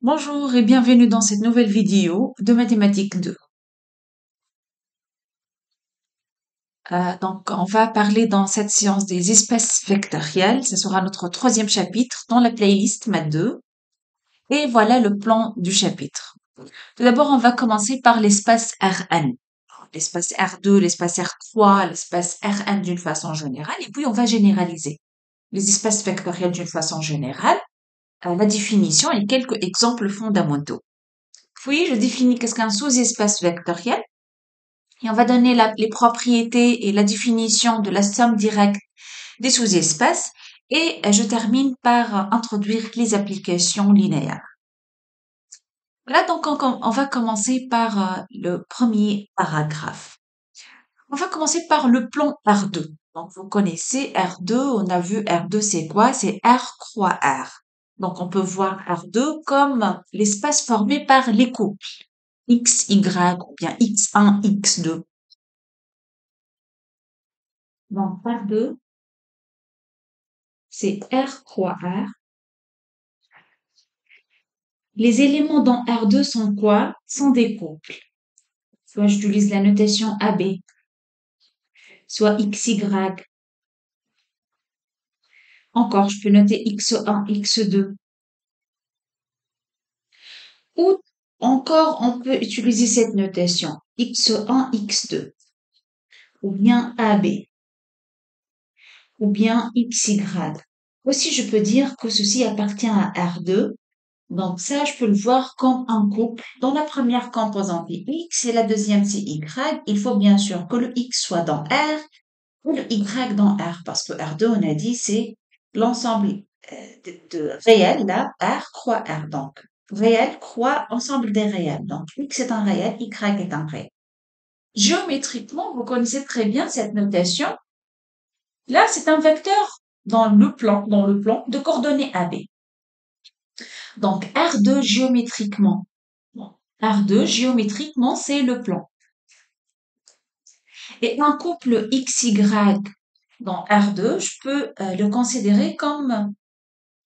Bonjour et bienvenue dans cette nouvelle vidéo de mathématiques 2. On va parler dans cette séance des espaces vectoriels. Ce sera notre troisième chapitre dans la playlist Math 2. Et voilà le plan du chapitre. Tout d'abord, on va commencer par l'espace Rn. L'espace R2, l'espace R3, l'espace Rn d'une façon générale. Et puis, on va généraliser les espaces vectoriels d'une façon générale, la définition et quelques exemples fondamentaux. Puis, je définis qu'est-ce qu'un sous-espace vectoriel. Et on va donner les propriétés et la définition de la somme directe des sous-espaces. Et je termine par introduire les applications linéaires. Voilà, donc on va commencer par le premier paragraphe. On va commencer par le plan R2. Donc vous connaissez R2, on a vu R2 c'est quoi? C'est R croix R. Donc on peut voir R2 comme l'espace formé par les couples X, Y ou bien X1, X2. Donc R2, c'est R croix R. Les éléments dans R2 sont quoi? Sont des couples. Soit j'utilise la notation AB, soit XY. Encore, je peux noter X1, X2. Ou encore, on peut utiliser cette notation X1, X2. Ou bien AB. Ou bien XY. Aussi, je peux dire que ceci appartient à R2. Donc ça, je peux le voir comme un couple dont la première composante est X et la deuxième c'est Y. Il faut bien sûr que le X soit dans R ou le Y dans R parce que R2, on a dit, c'est l'ensemble de réels, là, R croix R. Donc, réel croix ensemble des réels. Donc, X est un réel, Y est un réel. Géométriquement, vous connaissez très bien cette notation. Là, c'est un vecteur dans le plan de coordonnées AB. Donc, R2 géométriquement. R2 géométriquement, c'est le plan. Et un couple XY dans R2, je peux le considérer comme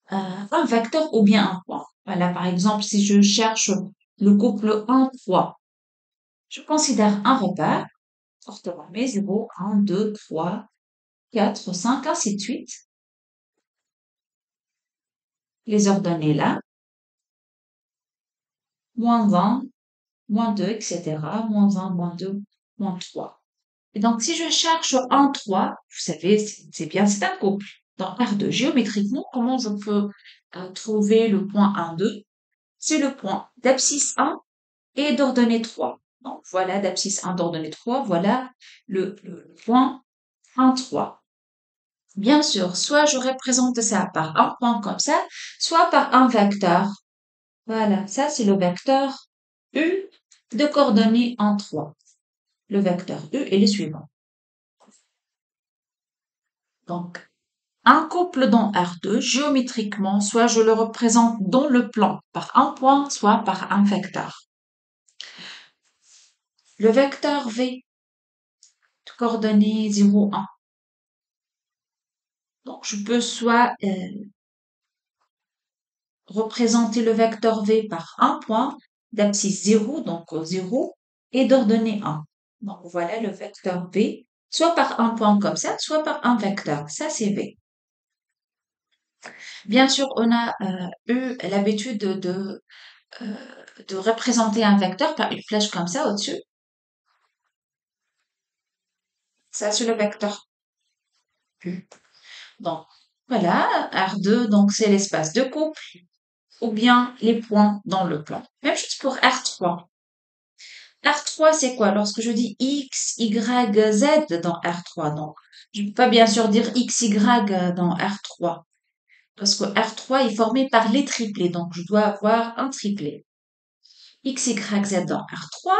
un vecteur ou bien un point. Voilà, par exemple, si je cherche le couple 1, 3, je considère un repère, orthographe 0, 1, 2, 3, 4, 5, ainsi de suite. Les ordonnées là, moins 1, moins 2, etc., moins 1, moins 2, moins 3. Et donc, si je cherche un 3, vous savez, c'est bien, c'est un couple. Dans R2, géométriquement, comment je peux trouver le point 1, 2? C'est le point d'abscisse 1 et d'ordonnée 3. Donc, voilà d'abscisse 1 d'ordonnée 3, voilà le point 1, 3. Bien sûr, soit je représente ça par un point comme ça, soit par un vecteur. Voilà, ça c'est le vecteur U de coordonnées en 3. Le vecteur U est le suivant. Donc, un couple dans R2, géométriquement, soit je le représente dans le plan par un point, soit par un vecteur. Le vecteur V, de coordonnées 0, 1. Donc, je peux soit représenter le vecteur V par un point d'abscisse 0, donc 0, et d'ordonnée 1. Donc, voilà le vecteur V, soit par un point comme ça, soit par un vecteur. Ça, c'est V. Bien sûr, on a eu l'habitude de représenter un vecteur par une flèche comme ça au-dessus. Ça, c'est le vecteur U. Donc, voilà, R2, donc c'est l'espace de couple ou bien les points dans le plan. Même chose pour R3. R3, c'est quoi? Lorsque je dis X, Y, Z dans R3, donc, je ne peux pas bien sûr dire X, Y dans R3. Parce que R3 est formé par les triplés, donc je dois avoir un triplet. X, Y, Z dans R3,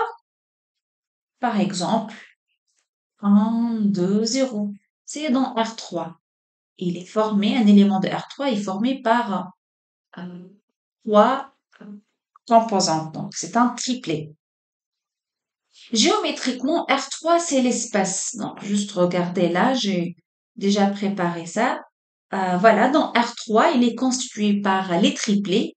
par exemple, 1, 2, 0. C'est dans R3. Il est formé, un élément de R3 est formé par trois composantes. Donc, c'est un triplet. Géométriquement, R3, c'est l'espace. Donc, juste regardez là, j'ai déjà préparé ça. Voilà, dans R3, il est constitué par les triplés.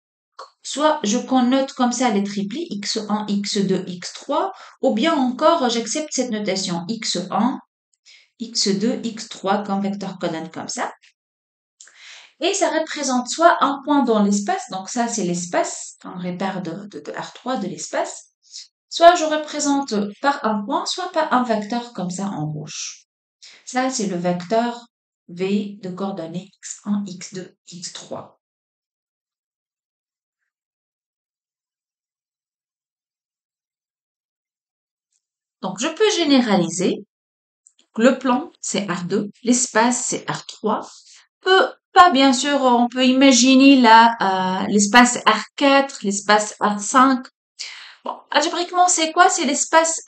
soit je connote comme ça les triplés x1, x2, x3, ou bien encore j'accepte cette notation x1, x2, x3 comme vecteur colonne comme ça. Et ça représente soit un point dans l'espace, donc ça c'est l'espace, un repère de R3 de l'espace, soit je représente par un point, soit par un vecteur comme ça en rouge. Ça c'est le vecteur V de coordonnées x1, x2, x3. Donc je peux généraliser. Le plan c'est R2, l'espace c'est R3. Pas bien sûr, on peut imaginer là l'espace R4, l'espace R5. Bon, algébriquement, c'est quoi? C'est l'espace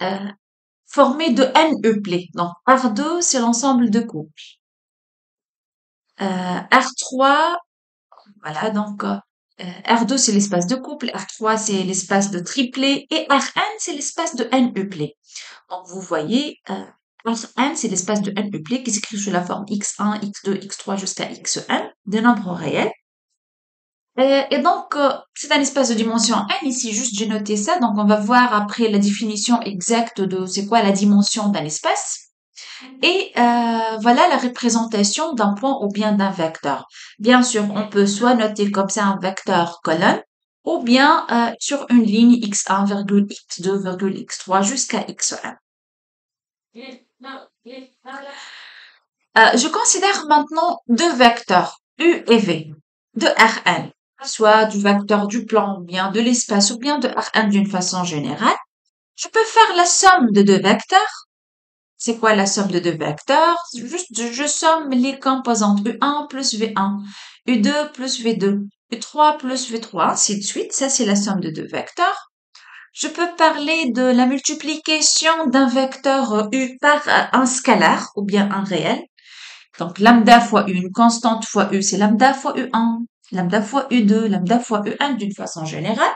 formé de n euplés. Donc, R2, c'est l'ensemble de couples. R3, voilà, donc R2, c'est l'espace de couple, R3, c'est l'espace de triplé, et Rn, c'est l'espace de n euplés. Donc, vous voyez, Rn, c'est l'espace de n euplés qui s'écrit sous la forme x1, x2, x3 jusqu'à xn, des nombres réels. Et donc, c'est un espace de dimension n. Ici, juste, j'ai noté ça. Donc, on va voir après la définition exacte de c'est quoi la dimension d'un espace. Et voilà la représentation d'un point ou bien d'un vecteur. Bien sûr, on peut soit noter comme ça un vecteur colonne, ou bien sur une ligne x1, x2, x3 jusqu'à xn. Je considère maintenant deux vecteurs, U et V, de Rn, soit du vecteur du plan, ou bien de l'espace, ou bien de Rn d'une façon générale. Je peux faire la somme de deux vecteurs. C'est quoi la somme de deux vecteurs? Juste, je somme les composantes U1 plus V1, U2 plus V2, U3 plus V3, ainsi de suite. Ça, c'est la somme de deux vecteurs. Je peux parler de la multiplication d'un vecteur U par un scalaire ou bien un réel. Donc, lambda fois U, une constante fois U, c'est lambda fois U1, lambda fois U2, lambda fois U1 d'une façon générale.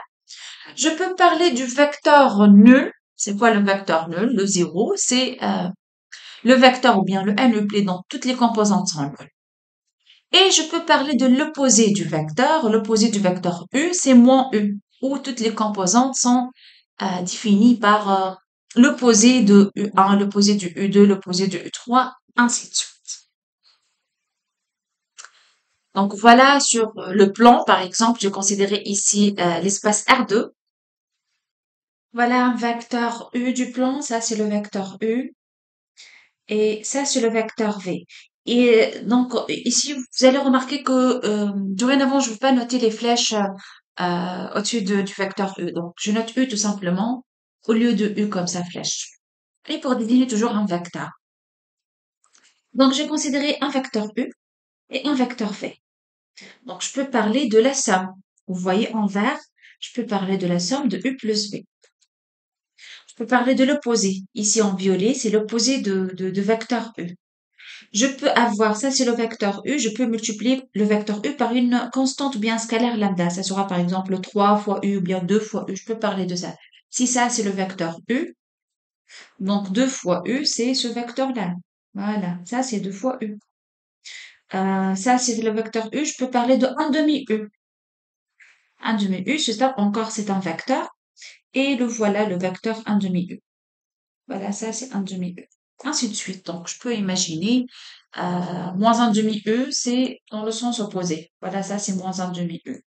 Je peux parler du vecteur nul. C'est quoi le vecteur nul? Le zéro, c'est le vecteur ou bien le n euclide dont toutes les composantes sont nulles. Et je peux parler de l'opposé du vecteur. L'opposé du vecteur U, c'est moins U, où toutes les composantes sont définies par l'opposé de U1, l'opposé du U2, l'opposé du U3, ainsi de suite. Donc voilà, sur le plan, par exemple, je considérais ici l'espace R2. Voilà un vecteur U du plan, ça c'est le vecteur U, et ça c'est le vecteur V. Et donc ici, vous allez remarquer que dorénavant, je ne veux pas noter les flèches au-dessus du vecteur U. Donc je note U tout simplement au lieu de U comme ça flèche. Et pour désigner toujours un vecteur. Donc j'ai considéré un vecteur U et un vecteur V. Donc, je peux parler de la somme. Vous voyez en vert, je peux parler de la somme de U plus V. Je peux parler de l'opposé. Ici en violet, c'est l'opposé de vecteur U. Je peux avoir, ça c'est le vecteur U, je peux multiplier le vecteur U par une constante ou bien un scalaire lambda. Ça sera par exemple 3 fois U ou bien 2 fois U. Je peux parler de ça. Si ça c'est le vecteur U, donc 2 fois U, c'est ce vecteur-là. Voilà, ça c'est 2 fois U. Ça c'est le vecteur U, je peux parler de 1 demi U. Un demi-U, c'est ça, encore c'est un vecteur. Et le voilà, le vecteur 1 demi-U. Voilà, ça c'est un demi-U. Ainsi de suite. Donc, je peux imaginer moins un demi-U, c'est dans le sens opposé. Voilà, ça c'est moins un demi-U.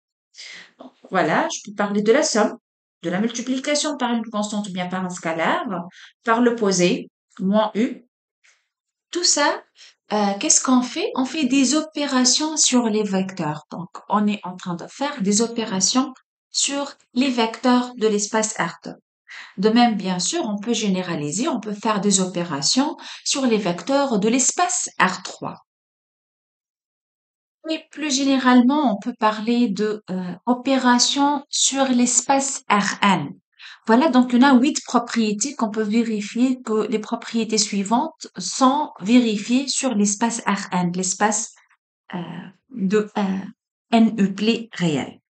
Donc, voilà, je peux parler de la somme, de la multiplication par une constante ou bien par un scalaire, par l'opposé, moins U. Tout ça, qu'est-ce qu'on fait? On fait des opérations sur les vecteurs. Donc, on est en train de faire des opérations sur les vecteurs de l'espace R2. De même, bien sûr, on peut généraliser, on peut faire des opérations sur les vecteurs de l'espace R3. Et plus généralement, on peut parler de opérations sur l'espace Rn. Voilà, donc on a 8 propriétés qu'on peut vérifier que les propriétés suivantes sont vérifiées sur l'espace Rn, l'espace euh, de n euclés réel.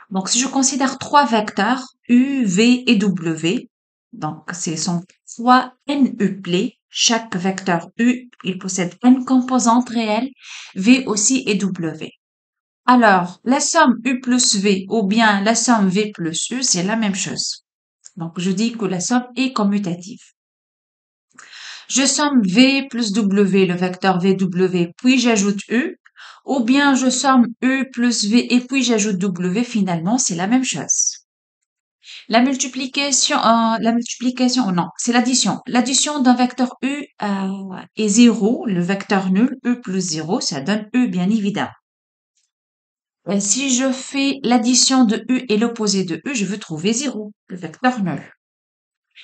Donc, si je considère trois vecteurs, U, V et W, donc ce sont trois n euclés. Chaque vecteur U, il possède n composantes réelles, V aussi et W. Alors, la somme U plus V ou bien la somme V plus U, c'est la même chose. Donc, je dis que la somme est commutative. Je somme V plus W, le vecteur VW, puis j'ajoute U, ou bien je somme U plus V et puis j'ajoute W, finalement, c'est la même chose. La multiplication, non, c'est l'addition. L'addition d'un vecteur U est 0, le vecteur nul, U plus 0, ça donne U, bien évidemment. Et si je fais l'addition de U et l'opposé de U, je veux trouver 0, le vecteur nul.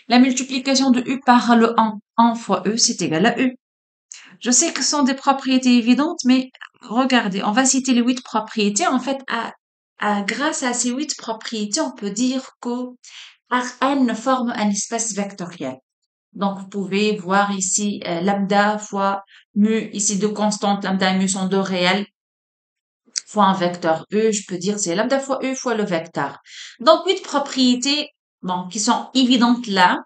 La multiplication de U par le 1 fois E, c'est égal à U. Je sais que ce sont des propriétés évidentes, mais regardez, on va citer les 8 propriétés. En fait, grâce à ces 8 propriétés, on peut dire que Rn forme un espace vectoriel. Donc, vous pouvez voir ici lambda fois mu, ici deux constantes, lambda et mu sont deux réels, fois un vecteur E, je peux dire c'est lambda fois E fois le vecteur. Donc, 8 propriétés, bon, qui sont évidentes là,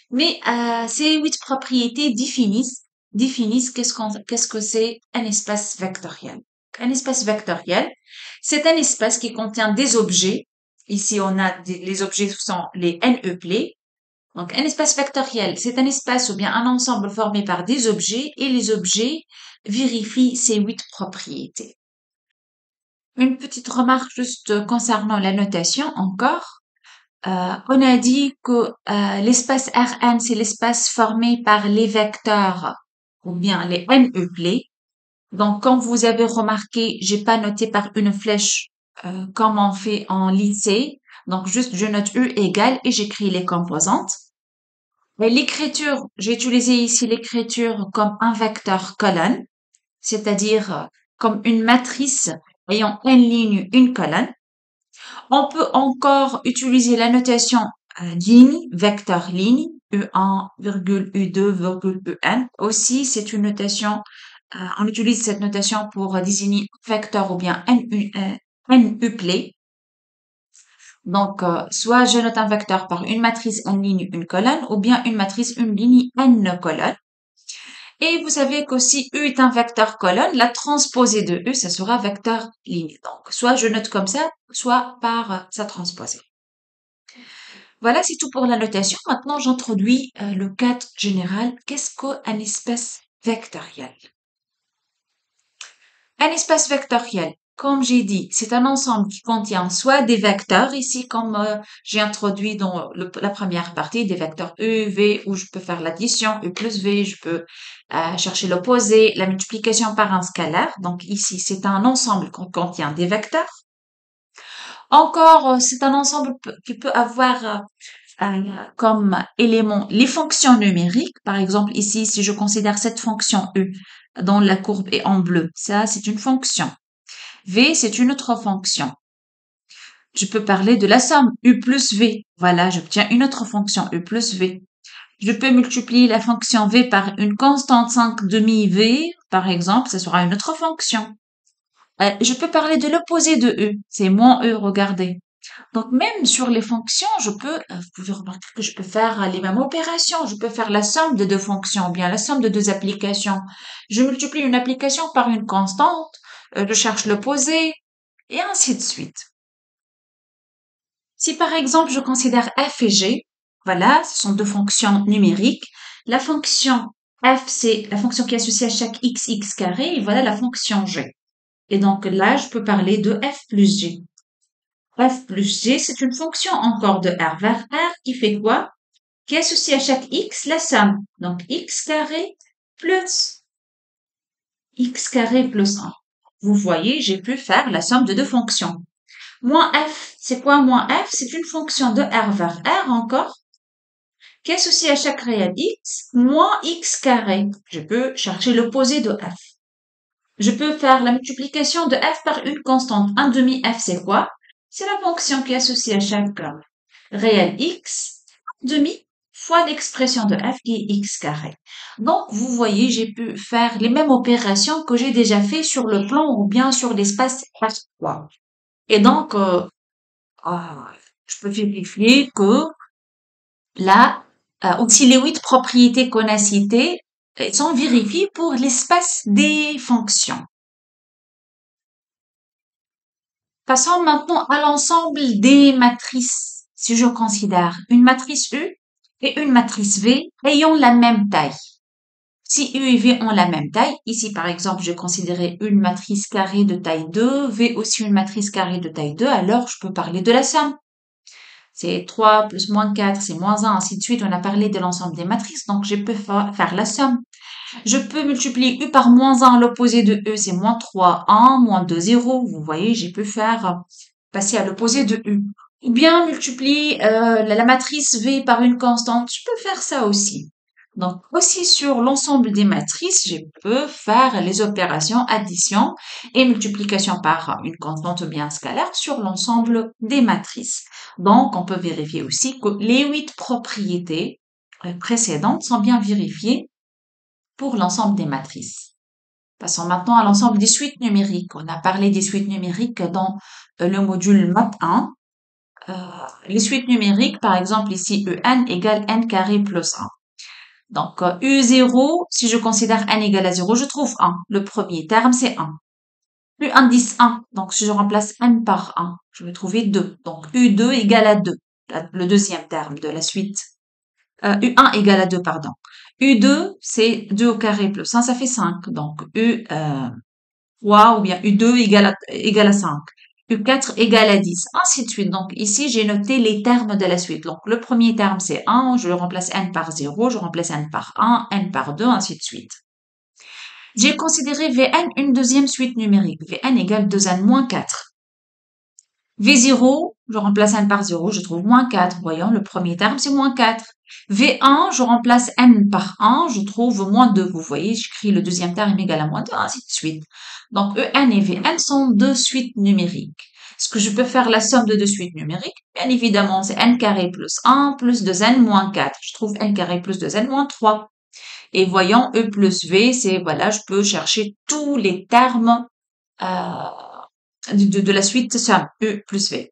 mais ces 8 propriétés définissent qu'est-ce que c'est un espace vectoriel. Un espace vectoriel, c'est un espace qui contient des objets. Ici, on a les objets sont les NE-plets. Donc, un espace vectoriel, c'est un espace ou bien un ensemble formé par des objets et les objets vérifient ces 8 propriétés. Une petite remarque juste concernant la notation encore. On a dit que l'espace Rn, c'est l'espace formé par les vecteurs ou bien les NE-plets. Donc, comme vous avez remarqué, j'ai pas noté par une flèche comme on fait en lycée. Donc, juste je note U égale et j'écris les composantes. Et l'écriture, j'ai utilisé ici l'écriture comme un vecteur colonne, c'est-à-dire comme une matrice ayant une ligne, une colonne. On peut encore utiliser la notation ligne, vecteur ligne, U1, U2, UN. Aussi, c'est une notation, on utilise cette notation pour désigner vecteur ou bien NU-play. Donc, soit je note un vecteur par une matrice en ligne, une colonne, ou bien une matrice, une ligne, n colonne. Et vous savez qu'aussi U est un vecteur colonne, la transposée de U, ça sera vecteur ligne. Donc, soit je note comme ça, soit par sa transposée. Voilà, c'est tout pour la notation. Maintenant, j'introduis le cadre général. Qu'est-ce qu'un espace vectoriel? Un espace vectoriel, comme j'ai dit, c'est un ensemble qui contient soit des vecteurs, ici comme j'ai introduit dans la première partie, des vecteurs U, V, où je peux faire l'addition, U plus V, je peux chercher l'opposé, la multiplication par un scalaire. Donc ici, c'est un ensemble qui contient des vecteurs. Encore, c'est un ensemble qui peut avoir comme élément les fonctions numériques. Par exemple, ici, si je considère cette fonction U dont la courbe est en bleu, ça, c'est une fonction. V, c'est une autre fonction. Je peux parler de la somme U plus V. Voilà, j'obtiens une autre fonction U plus V. Je peux multiplier la fonction V par une constante 5 demi-V, par exemple, ça sera une autre fonction. Je peux parler de l'opposé de U, c'est moins E, regardez. Donc, même sur les fonctions, vous pouvez remarquer que je peux faire les mêmes opérations. Je peux faire la somme de deux fonctions, ou bien la somme de deux applications. Je multiplie une application par une constante, je cherche l'opposé, et ainsi de suite. Si par exemple, je considère f et g, voilà, ce sont deux fonctions numériques. La fonction f, c'est la fonction qui est associée à chaque x carré, et voilà la fonction g. Et donc là, je peux parler de f plus g. F plus g, c'est une fonction encore de R vers R qui fait quoi? Qui associe à chaque x la somme. Donc x carré plus 1. Vous voyez, j'ai pu faire la somme de deux fonctions. Moins f, c'est quoi moins f? C'est une fonction de R vers R encore qui associe à chaque réel x moins x carré. Je peux chercher l'opposé de f. Je peux faire la multiplication de f par une constante. 1 demi f, c'est quoi? C'est la fonction qui est associée à chaque réel x, demi fois l'expression de f qui est x carré. Donc, vous voyez, j'ai pu faire les mêmes opérations que j'ai déjà fait sur le plan ou bien sur l'espace H3. Et donc, je peux vérifier que là, aussi les 8 propriétés qu'on a citées sont vérifiées pour l'espace des fonctions. Passons maintenant à l'ensemble des matrices. Si je considère une matrice U et une matrice V ayant la même taille. Si U et V ont la même taille, ici par exemple, je considérais une matrice carrée de taille 2, V aussi une matrice carrée de taille 2, alors je peux parler de la somme. C'est 3 plus moins 4, c'est moins 1, ainsi de suite. On a parlé de l'ensemble des matrices, donc je peux faire la somme. Je peux multiplier U par moins 1, l'opposé de E, c'est moins 3, 1, moins 2, 0. Vous voyez, j'ai pu faire passer à l'opposé de U. Ou bien multiplier la matrice V par une constante, je peux faire ça aussi. Donc, aussi sur l'ensemble des matrices, je peux faire les opérations addition et multiplication par une constante ou bien un scalaire sur l'ensemble des matrices. Donc, on peut vérifier aussi que les 8 propriétés précédentes sont bien vérifiées pour l'ensemble des matrices. Passons maintenant à l'ensemble des suites numériques. On a parlé des suites numériques dans le module MAP 1. Les suites numériques, par exemple ici, UN égale n carré plus 1. Donc, U0, si je considère n égale à 0, je trouve 1. Le premier terme, c'est 1. U indice 1, donc si je remplace n par 1, je vais trouver 2. Donc, U2 égale à 2, le deuxième terme de la suite. U1 égale à 2, pardon. U2, c'est 2 au carré plus 1, ça fait 5. Donc, U3 ou bien U2 égale à 5. U4 égale à 10, ainsi de suite. Donc, ici, j'ai noté les termes de la suite. Donc, le premier terme, c'est 1, je remplace n par 0, je remplace n par 1, n par 2, ainsi de suite. J'ai considéré Vn une deuxième suite numérique. Vn égale 2n moins 4. V0, je remplace n par 0, je trouve moins 4. Voyons, le premier terme, c'est moins 4. V1, je remplace n par 1, je trouve moins 2. Vous voyez, j'écris le deuxième terme égal à moins 2, ainsi de suite. Donc, En et Vn sont deux suites numériques. Est-ce que je peux faire la somme de deux suites numériques? Bien évidemment, c'est n carré plus 1 plus 2n moins 4. Je trouve n carré plus 2n moins 3. Et voyons, E plus V, c'est, voilà, je peux chercher tous les termes de la suite somme, E plus V.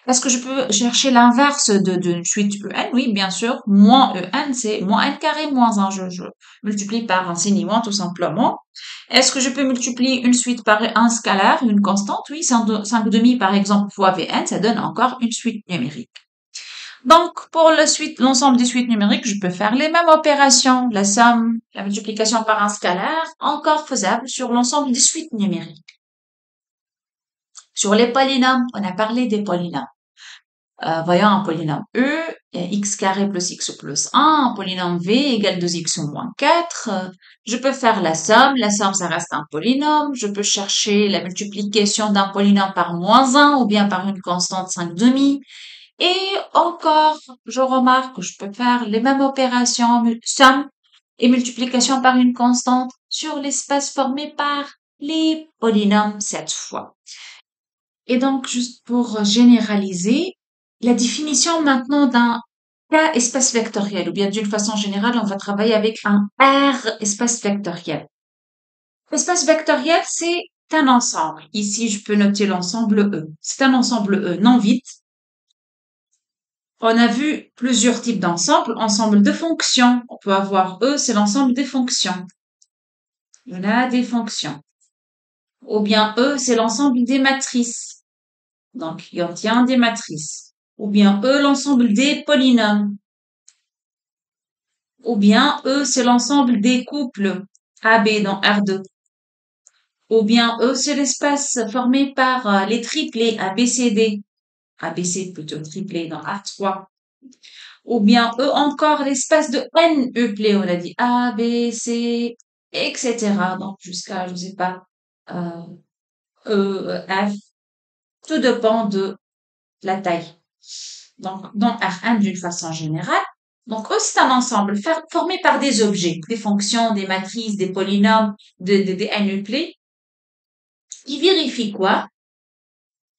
Est-ce que je peux chercher l'inverse d'une suite En? Oui, bien sûr. Moins En, c'est moins n carré moins 1. Je multiplie par un signe tout simplement. Est-ce que je peux multiplier une suite par un scalaire, une constante? Oui, 5 demi par exemple fois Vn, ça donne encore une suite numérique. Donc, pour l'ensemble des suites numériques, je peux faire les mêmes opérations. La somme, la multiplication par un scalaire, encore faisable sur l'ensemble des suites numériques. Sur les polynômes, on a parlé des polynômes. Voyons un polynôme E, x carré plus x plus 1, un polynôme V égale 2x moins 4. Je peux faire la somme, ça reste un polynôme. Je peux chercher la multiplication d'un polynôme par moins 1 ou bien par une constante 5 demi. Et encore, je remarque que je peux faire les mêmes opérations, somme et multiplication par une constante sur l'espace formé par les polynômes cette fois. Et donc, juste pour généraliser, la définition maintenant d'un K espace vectoriel, ou bien d'une façon générale, on va travailler avec un R espace vectoriel. L'espace vectoriel, c'est un ensemble. Ici, je peux noter l'ensemble E. C'est un ensemble E non vide. On a vu plusieurs types d'ensembles. Ensemble de fonctions. On peut avoir E, c'est l'ensemble des fonctions. On a des fonctions. Ou bien E, c'est l'ensemble des matrices. Donc, il obtient des matrices. Ou bien E, l'ensemble des polynômes. Ou bien E, c'est l'ensemble des couples AB dans R2. Ou bien E, c'est l'espace formé par les triplés ABCD. ABC plutôt triplé dans R3. Ou bien E encore l'espace de N euplé, on a dit A, B, C, etc. Donc jusqu'à, je ne sais pas, E, F. Tout dépend de la taille. Donc, dans R1 d'une façon générale. Donc, E, c'est un ensemble formé par des objets, des fonctions, des matrices, des polynômes, des N euplés. Qui vérifie quoi?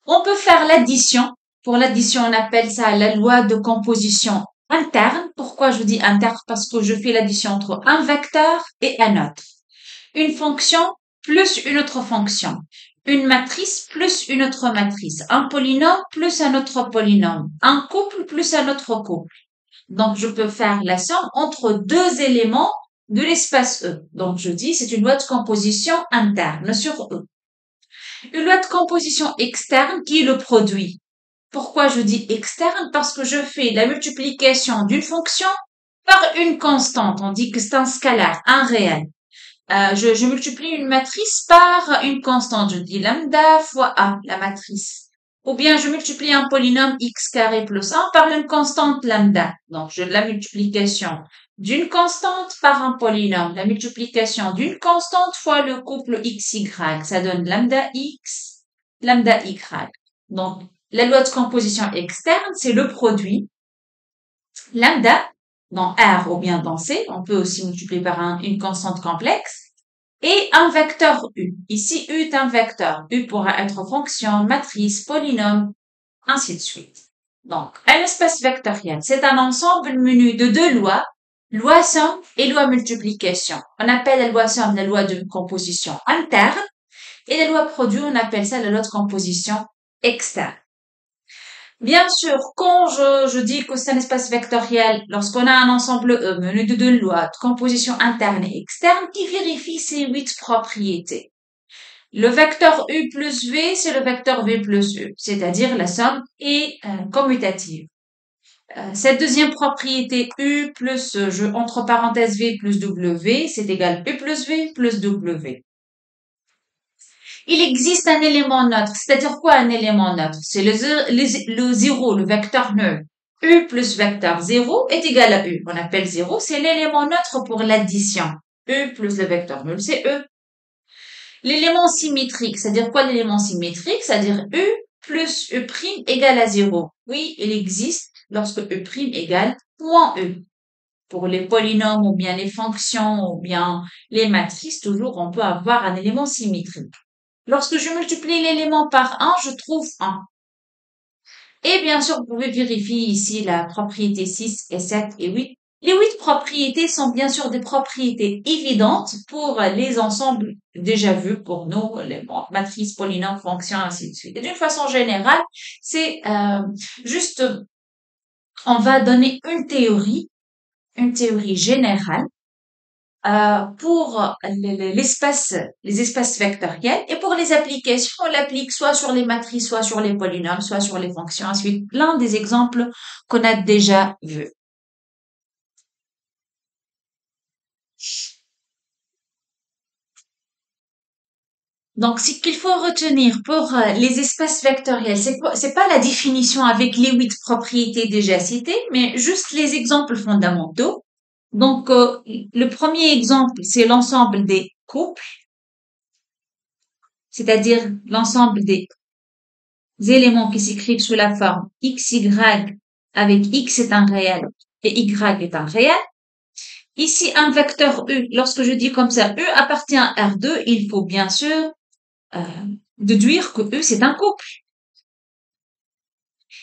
On peut faire l'addition. Pour l'addition, on appelle ça la loi de composition interne. Pourquoi je dis interne? Parce que je fais l'addition entre un vecteur et un autre. Une fonction plus une autre fonction. Une matrice plus une autre matrice. Un polynôme plus un autre polynôme. Un couple plus un autre couple. Donc, je peux faire la somme entre deux éléments de l'espace E. Donc, je dis c'est une loi de composition interne sur E. Une loi de composition externe qui est le produit. Pourquoi je dis externe? Parce que je fais la multiplication d'une fonction par une constante. On dit que c'est un scalaire, un réel. Je multiplie une matrice par une constante. Je dis lambda fois a, la matrice. Ou bien je multiplie un polynôme x carré plus 1 par une constante lambda. Donc, j'ai la multiplication d'une constante par un polynôme. La multiplication d'une constante fois le couple xy. Ça donne lambda x, lambda y. Donc, la loi de composition externe, c'est le produit lambda dans R ou bien dans C. On peut aussi multiplier par une constante complexe et un vecteur U. Ici, U est un vecteur. U pourra être fonction, matrice, polynôme, ainsi de suite. Donc, un espace vectoriel, c'est un ensemble menu de deux lois, loi somme et loi multiplication. On appelle la loi somme la loi de composition interne et la loi produit, on appelle ça la loi de composition externe. Bien sûr, quand je dis que c'est un espace vectoriel, lorsqu'on a un ensemble E menu de deux lois de composition interne et externe qui vérifie ces 8 propriétés. Le vecteur U plus V, c'est le vecteur V plus U, c'est-à-dire la somme est commutative. Cette deuxième propriété U plus, entre parenthèses V plus W, c'est égal U plus V plus W. Il existe un élément neutre. C'est-à-dire quoi un élément neutre? C'est le 0, le vecteur nul. U plus vecteur 0 est égal à U. On appelle 0, c'est l'élément neutre pour l'addition. U plus le vecteur nul, c'est E. L'élément symétrique, c'est-à-dire quoi l'élément symétrique? C'est-à-dire U plus U' égale à 0. Oui, il existe lorsque U' égale moins U. Pour les polynômes ou bien les fonctions ou bien les matrices, toujours on peut avoir un élément symétrique. Lorsque je multiplie l'élément par 1, je trouve 1. Et bien sûr, vous pouvez vérifier ici la propriété 6 et 7 et 8. Les 8 propriétés sont bien sûr des propriétés évidentes pour les ensembles déjà vus pour nous, les matrices, polynômes, fonctions, ainsi de suite. Et d'une façon générale, c'est juste, on va donner une théorie générale pour les espaces vectoriels et pour les applications, on l'applique soit sur les matrices, soit sur les polynômes, soit sur les fonctions. Ensuite, plein des exemples qu'on a déjà vus. Donc, ce qu'il faut retenir pour les espaces vectoriels, c'est pas la définition avec les 8 propriétés déjà citées, mais juste les exemples fondamentaux. Donc, le premier exemple, c'est l'ensemble des couples, c'est-à-dire l'ensemble des éléments qui s'écrivent sous la forme xy avec x est un réel et y est un réel. Ici, un vecteur U, lorsque je dis comme ça, U appartient à R2, il faut bien sûr déduire que U c'est un couple.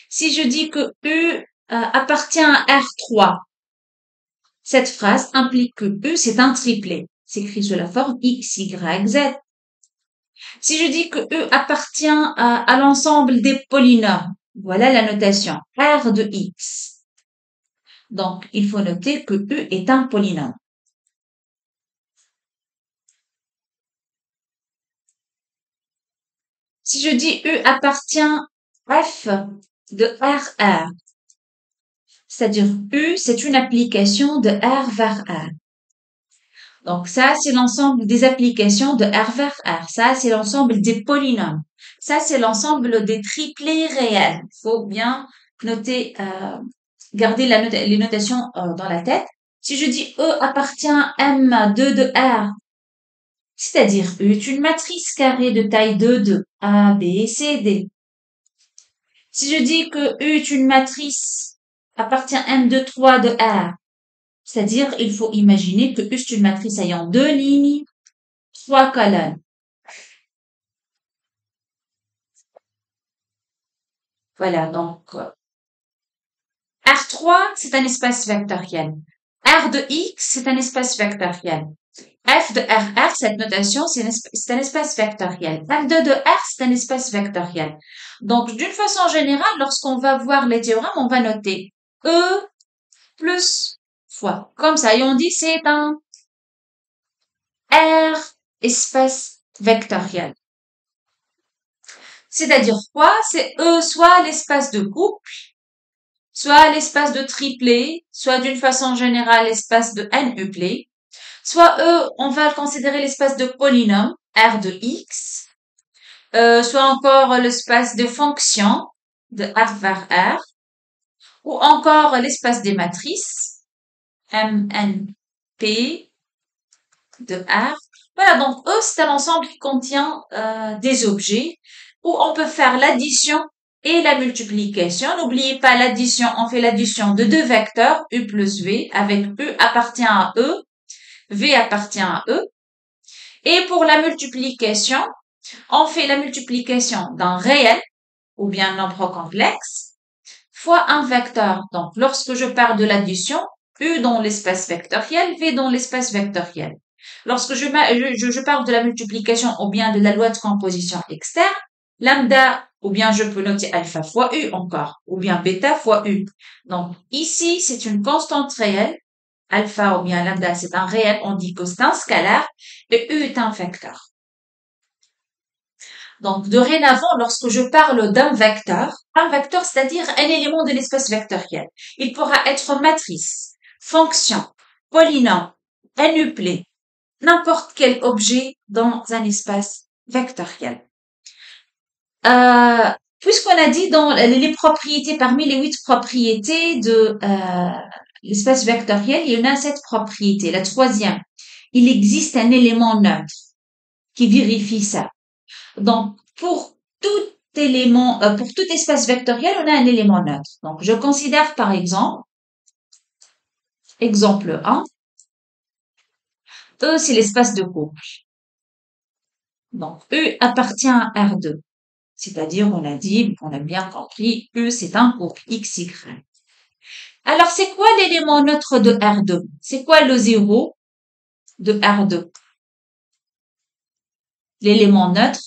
Si je dis que U appartient à R3, cette phrase implique que U c'est un triplet. C'est écrit sous la forme x, y, z. Si je dis que E appartient à l'ensemble des polynômes, voilà la notation R de X. Donc, il faut noter que E est un polynôme. Si je dis E appartient F de RR, c'est-à-dire U, c'est une application de R vers R. Donc ça, c'est l'ensemble des applications de R vers R. Ça, c'est l'ensemble des polynômes. Ça, c'est l'ensemble des triplés réels. Il faut bien noter, garder les notations dans la tête. Si je dis E appartient à M2 de R, c'est-à-dire E est une matrice carrée de taille 2 de A, B, C, D. Si je dis que E est une matrice appartient à M2, 3 de R, c'est-à-dire, il faut imaginer que U est une matrice ayant deux lignes, trois colonnes. Voilà, donc R3, c'est un espace vectoriel. R de X, c'est un espace vectoriel. F de RR, cette notation, c'est un espace vectoriel. F2 de R, c'est un espace vectoriel. Donc, d'une façon générale, lorsqu'on va voir les théorèmes, on va noter E plus fois. Comme ça, et on dit c'est un R espace vectoriel. C'est-à-dire quoi? C'est soit l'espace de couple, soit l'espace de triplet, soit d'une façon générale l'espace de n-uplet, soit on va considérer l'espace de polynôme, R de X, soit encore l'espace de fonction de R vers R, ou encore l'espace des matrices, MNP de R. Voilà, donc E, c'est un ensemble qui contient des objets où on peut faire l'addition et la multiplication. N'oubliez pas l'addition, on fait l'addition de deux vecteurs, U plus V, avec U appartient à E, V appartient à E. Et pour la multiplication, on fait la multiplication d'un réel ou bien nombre complexe fois un vecteur. Donc, lorsque je parle de l'addition, U dans l'espace vectoriel, V dans l'espace vectoriel. Lorsque je parle de la multiplication ou bien de la loi de composition externe, lambda, ou bien je peux noter alpha fois U encore, ou bien bêta fois U. Donc, ici, c'est une constante réelle. Alpha ou bien lambda, c'est un réel, on dit que c'est un scalaire, et U est un vecteur. Donc, dorénavant, lorsque je parle d'un vecteur, un vecteur, c'est-à-dire un élément de l'espace vectoriel, il pourra être matrice, fonction, polynôme, n-uplet, n'importe quel objet dans un espace vectoriel. Puisqu'on a dit dans les propriétés, parmi les 8 propriétés de l'espace vectoriel, il y en a 7 propriétés. La troisième, il existe un élément neutre qui vérifie ça. Donc, pour tout élément, pour tout espace vectoriel, on a un élément neutre. Donc, je considère par exemple, exemple 1, E, c'est l'espace de couple. Donc, E appartient à R2. C'est-à-dire, on a dit, on a bien compris, E, c'est un couple XY. Alors, c'est quoi l'élément neutre de R2? C'est quoi le 0 de R2? L'élément neutre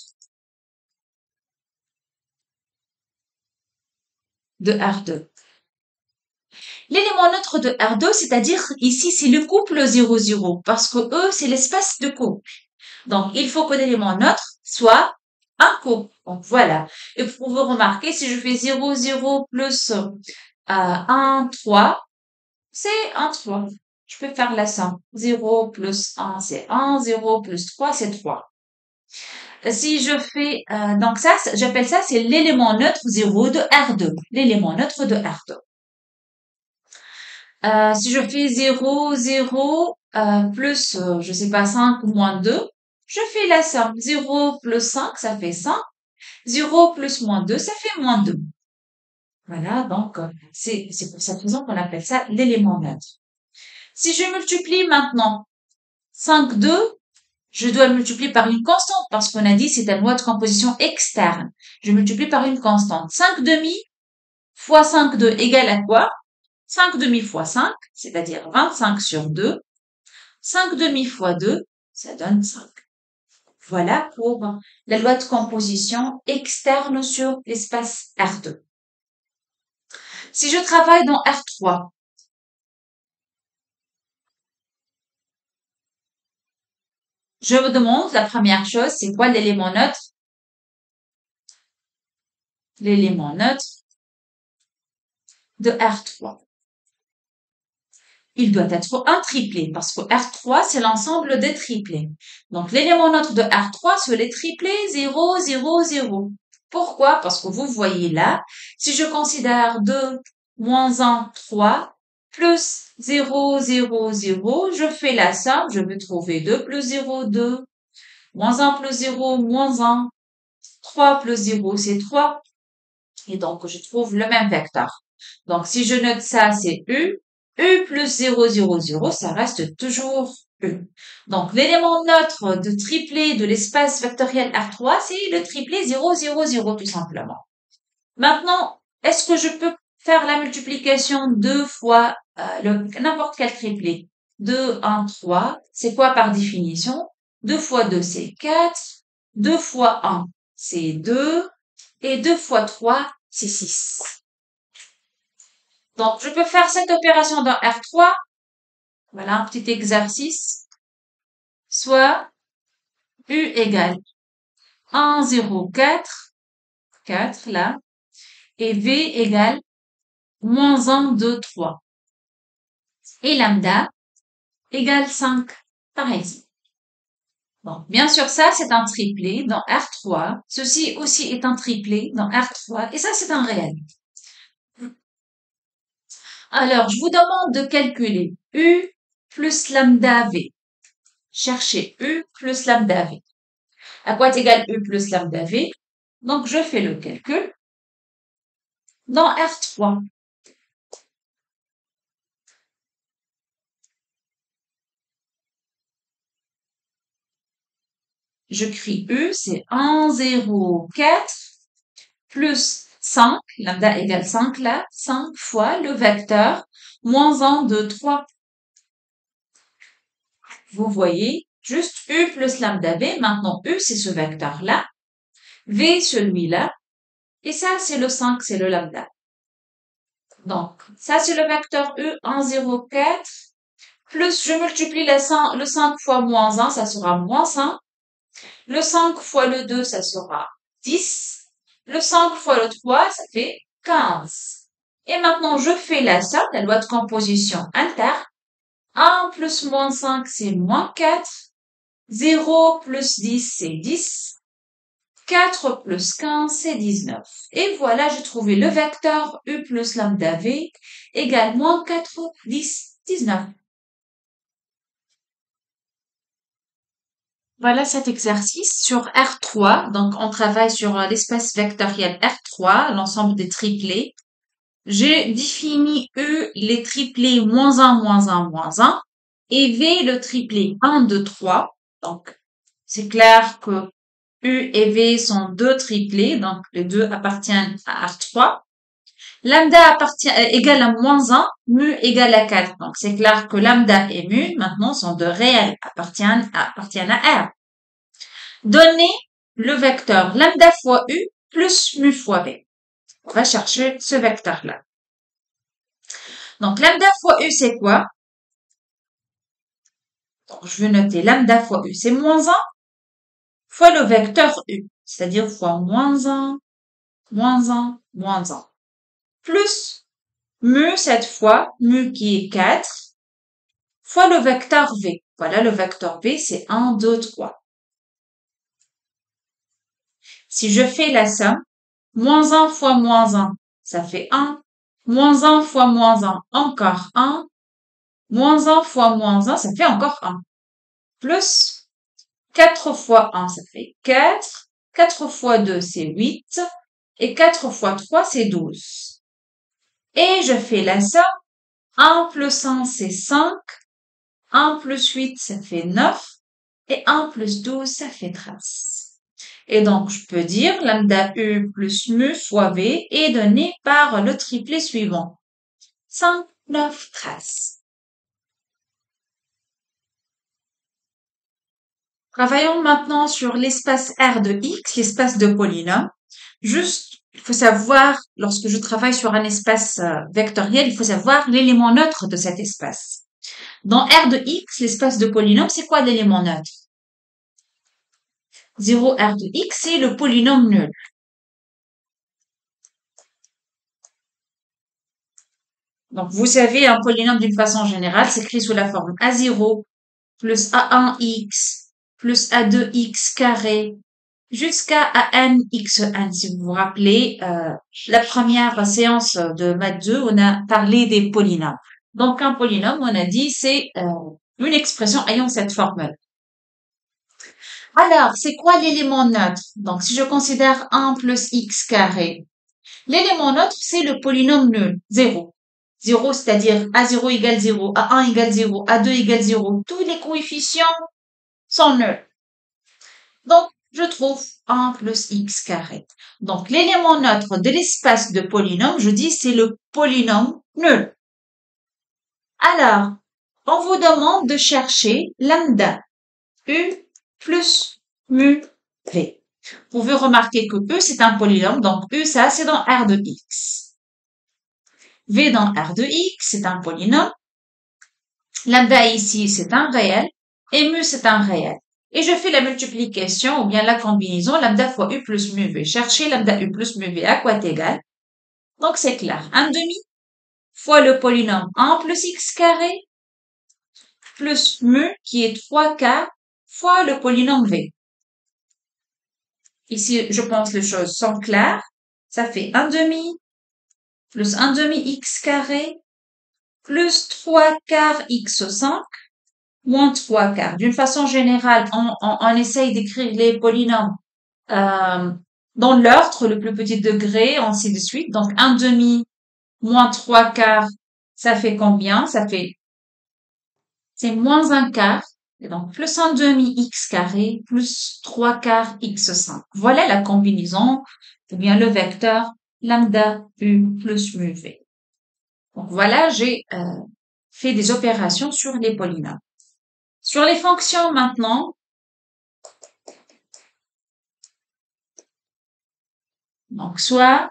de R2. L'élément neutre de R2, c'est-à-dire ici, c'est le couple 0,0, parce que E, c'est l'espace de couple. Donc, il faut que l'élément neutre soit un couple. Donc, voilà. Et pour vous remarquer, si je fais 0, 0 plus 1, 3, c'est un 3. Je peux faire la somme. 0 plus 1, c'est 1. 0 plus 3, c'est 3. Si je fais, donc ça, j'appelle ça, c'est l'élément neutre 0 de R2. L'élément neutre de R2. Si je fais 0, 0, plus, je sais pas, 5 ou moins 2, je fais la somme. 0 plus 5, ça fait 5. 0 plus moins 2, ça fait moins 2. Voilà, donc c'est pour cette raison qu'on appelle ça l'élément neutre. Si je multiplie maintenant 5, 2, je dois le multiplier par une constante parce qu'on a dit c'est une loi de composition externe. Je multiplie par une constante. 5 demi fois 5, 2 égale à quoi? 5 demi fois 5, c'est-à-dire 25 sur 2. 5 demi fois 2, ça donne 5. Voilà pour la loi de composition externe sur l'espace R2. Si je travaille dans R3, je me demande, la première chose, c'est quoi l'élément neutre? L'élément neutre de R3. Il doit être un triplet parce que R3, c'est l'ensemble des triplets. Donc, l'élément neutre de R3 sur les triplets 0, 0, 0. Pourquoi? Parce que vous voyez là, si je considère 2, moins 1, 3, plus 0, 0, 0, je fais la somme, je vais trouver 2 plus 0, 2, moins 1 plus 0, moins 1, 3 plus 0, c'est 3. Et donc, je trouve le même vecteur. Donc, si je note ça, c'est U. U plus 0, 0, 0, ça reste toujours U. Donc, l'élément neutre de triplet de l'espace vectoriel R3, c'est le triplet 0, 0, 0, tout simplement. Maintenant, est-ce que je peux faire la multiplication 2 fois n'importe quel triplet? 2, 1, 3, c'est quoi par définition? 2 fois 2, c'est 4. 2 fois 1, c'est 2. Et 2 fois 3, c'est 6. Donc, je peux faire cette opération dans R3. Voilà un petit exercice. Soit U égale 1, 0, 4 4 là, et V égale moins 1, 2, 3. Et lambda égale 5, par exemple. Bon, bien sûr, ça, c'est un triplé dans R3. Ceci aussi est un triplé dans R3. Et ça, c'est un réel. Alors, je vous demande de calculer U plus lambda V. Cherchez U plus lambda V. À quoi est égal U plus lambda V? Donc, je fais le calcul dans R3. Je crie U, c'est 1, 0, 4 plus 5, lambda égale 5 là, 5 fois le vecteur moins 1, 2, 3. Vous voyez, juste U plus lambda V. Maintenant, U, c'est ce vecteur-là. V, celui-là. Et ça, c'est le 5, c'est le lambda. Donc, ça, c'est le vecteur U, 1, 0, 4. Plus, je multiplie le 5 fois moins 1, ça sera moins 5. Le 5 fois le 2, ça sera 10. Le 5 fois le 3, ça fait 15. Et maintenant, je fais la somme, la loi de composition interne. 1 plus moins 5, c'est moins 4. 0 plus 10, c'est 10. 4 plus 15, c'est 19. Et voilà, j'ai trouvé le vecteur U plus lambda V égale moins 4, 10, 19. Voilà cet exercice sur R3. Donc, on travaille sur l'espace vectoriel R3, l'ensemble des triplés. J'ai défini U, les triplés moins 1, moins 1, moins 1, et V, le triplé 1, 2, 3. Donc, c'est clair que U et V sont deux triplés, donc les deux appartiennent à R3. Lambda égale à moins 1, mu égale à 4. Donc, c'est clair que lambda et mu, maintenant, sont deux réels, appartiennent à R. Donnez le vecteur lambda fois U plus mu fois V. On va chercher ce vecteur-là. Donc, lambda fois U, c'est quoi? Donc, je vais noter lambda fois U, c'est moins 1 fois le vecteur U, c'est-à-dire fois moins 1, moins 1, moins 1. Plus mu cette fois, mu qui est 4, fois le vecteur V. Voilà, le vecteur V, c'est 1, 2, 3. Si je fais la somme, moins 1 fois moins 1, ça fait 1. Moins 1 fois moins 1, encore 1. Moins 1 fois moins 1, ça fait encore 1. Plus 4 fois 1, ça fait 4. 4 fois 2, c'est 8. Et 4 fois 3, c'est 12. Et je fais la somme. 1 plus 1, c'est 5. 1 plus 8, ça fait 9. Et 1 plus 12, ça fait 13. Et donc, je peux dire lambda U plus mu fois V est donné par le triplet suivant. 5, 9, 13. Travaillons maintenant sur l'espace R de X, l'espace de polynôme. Juste, il faut savoir, lorsque je travaille sur un espace vectoriel, il faut savoir l'élément neutre de cet espace. Dans R de X, l'espace de polynôme, c'est quoi l'élément neutre? 0 R de X, c'est le polynôme nul. Donc, vous savez, un polynôme d'une façon générale s'écrit sous la forme A0 plus A1x plus A2x carré jusqu'à ANxN. Si vous vous rappelez, la première séance de maths 2, on a parlé des polynômes. Donc, un polynôme, on a dit, c'est une expression ayant cette formule. Alors, c'est quoi l'élément neutre? Donc, si je considère 1 plus x carré, l'élément neutre, c'est le polynôme nul, 0. 0, c'est-à-dire A0 égale 0, A1 égale 0, A2 égale 0. Tous les coefficients sont nuls. Donc, je trouve 1 plus x carré. Donc, l'élément neutre de l'espace de polynôme, je dis, c'est le polynôme nul. Alors, on vous demande de chercher lambda U plus mu V. Vous pouvez remarquer que E, c'est un polynôme, donc U, ça, c'est dans R de X. V dans R de X, c'est un polynôme. Lambda ici, c'est un réel. Et mu, c'est un réel. et je fais la multiplication ou bien la combinaison lambda fois u plus mu v. Chercher lambda u plus mu v à quoi est égal. Donc c'est clair. 1/2 fois le polynôme 1 plus x carré plus mu qui est 3 quarts fois le polynôme v. Ici, je pense les choses sont claires. Ça fait 1/2 plus 1/2 x carré plus 3 quarts x5 moins 3 quarts. D'une façon générale, on essaye d'écrire les polynômes dans l'ordre, le plus petit degré, ainsi de suite. Donc 1/2 moins 3 quarts, ça fait combien? C'est moins 1 quart. Et donc, plus 1/2 x carré plus 3 quarts x5. Voilà la combinaison, ou bien le vecteur lambda u plus mu v. Donc, voilà, j'ai fait des opérations sur les polynômes. Sur les fonctions maintenant, donc soit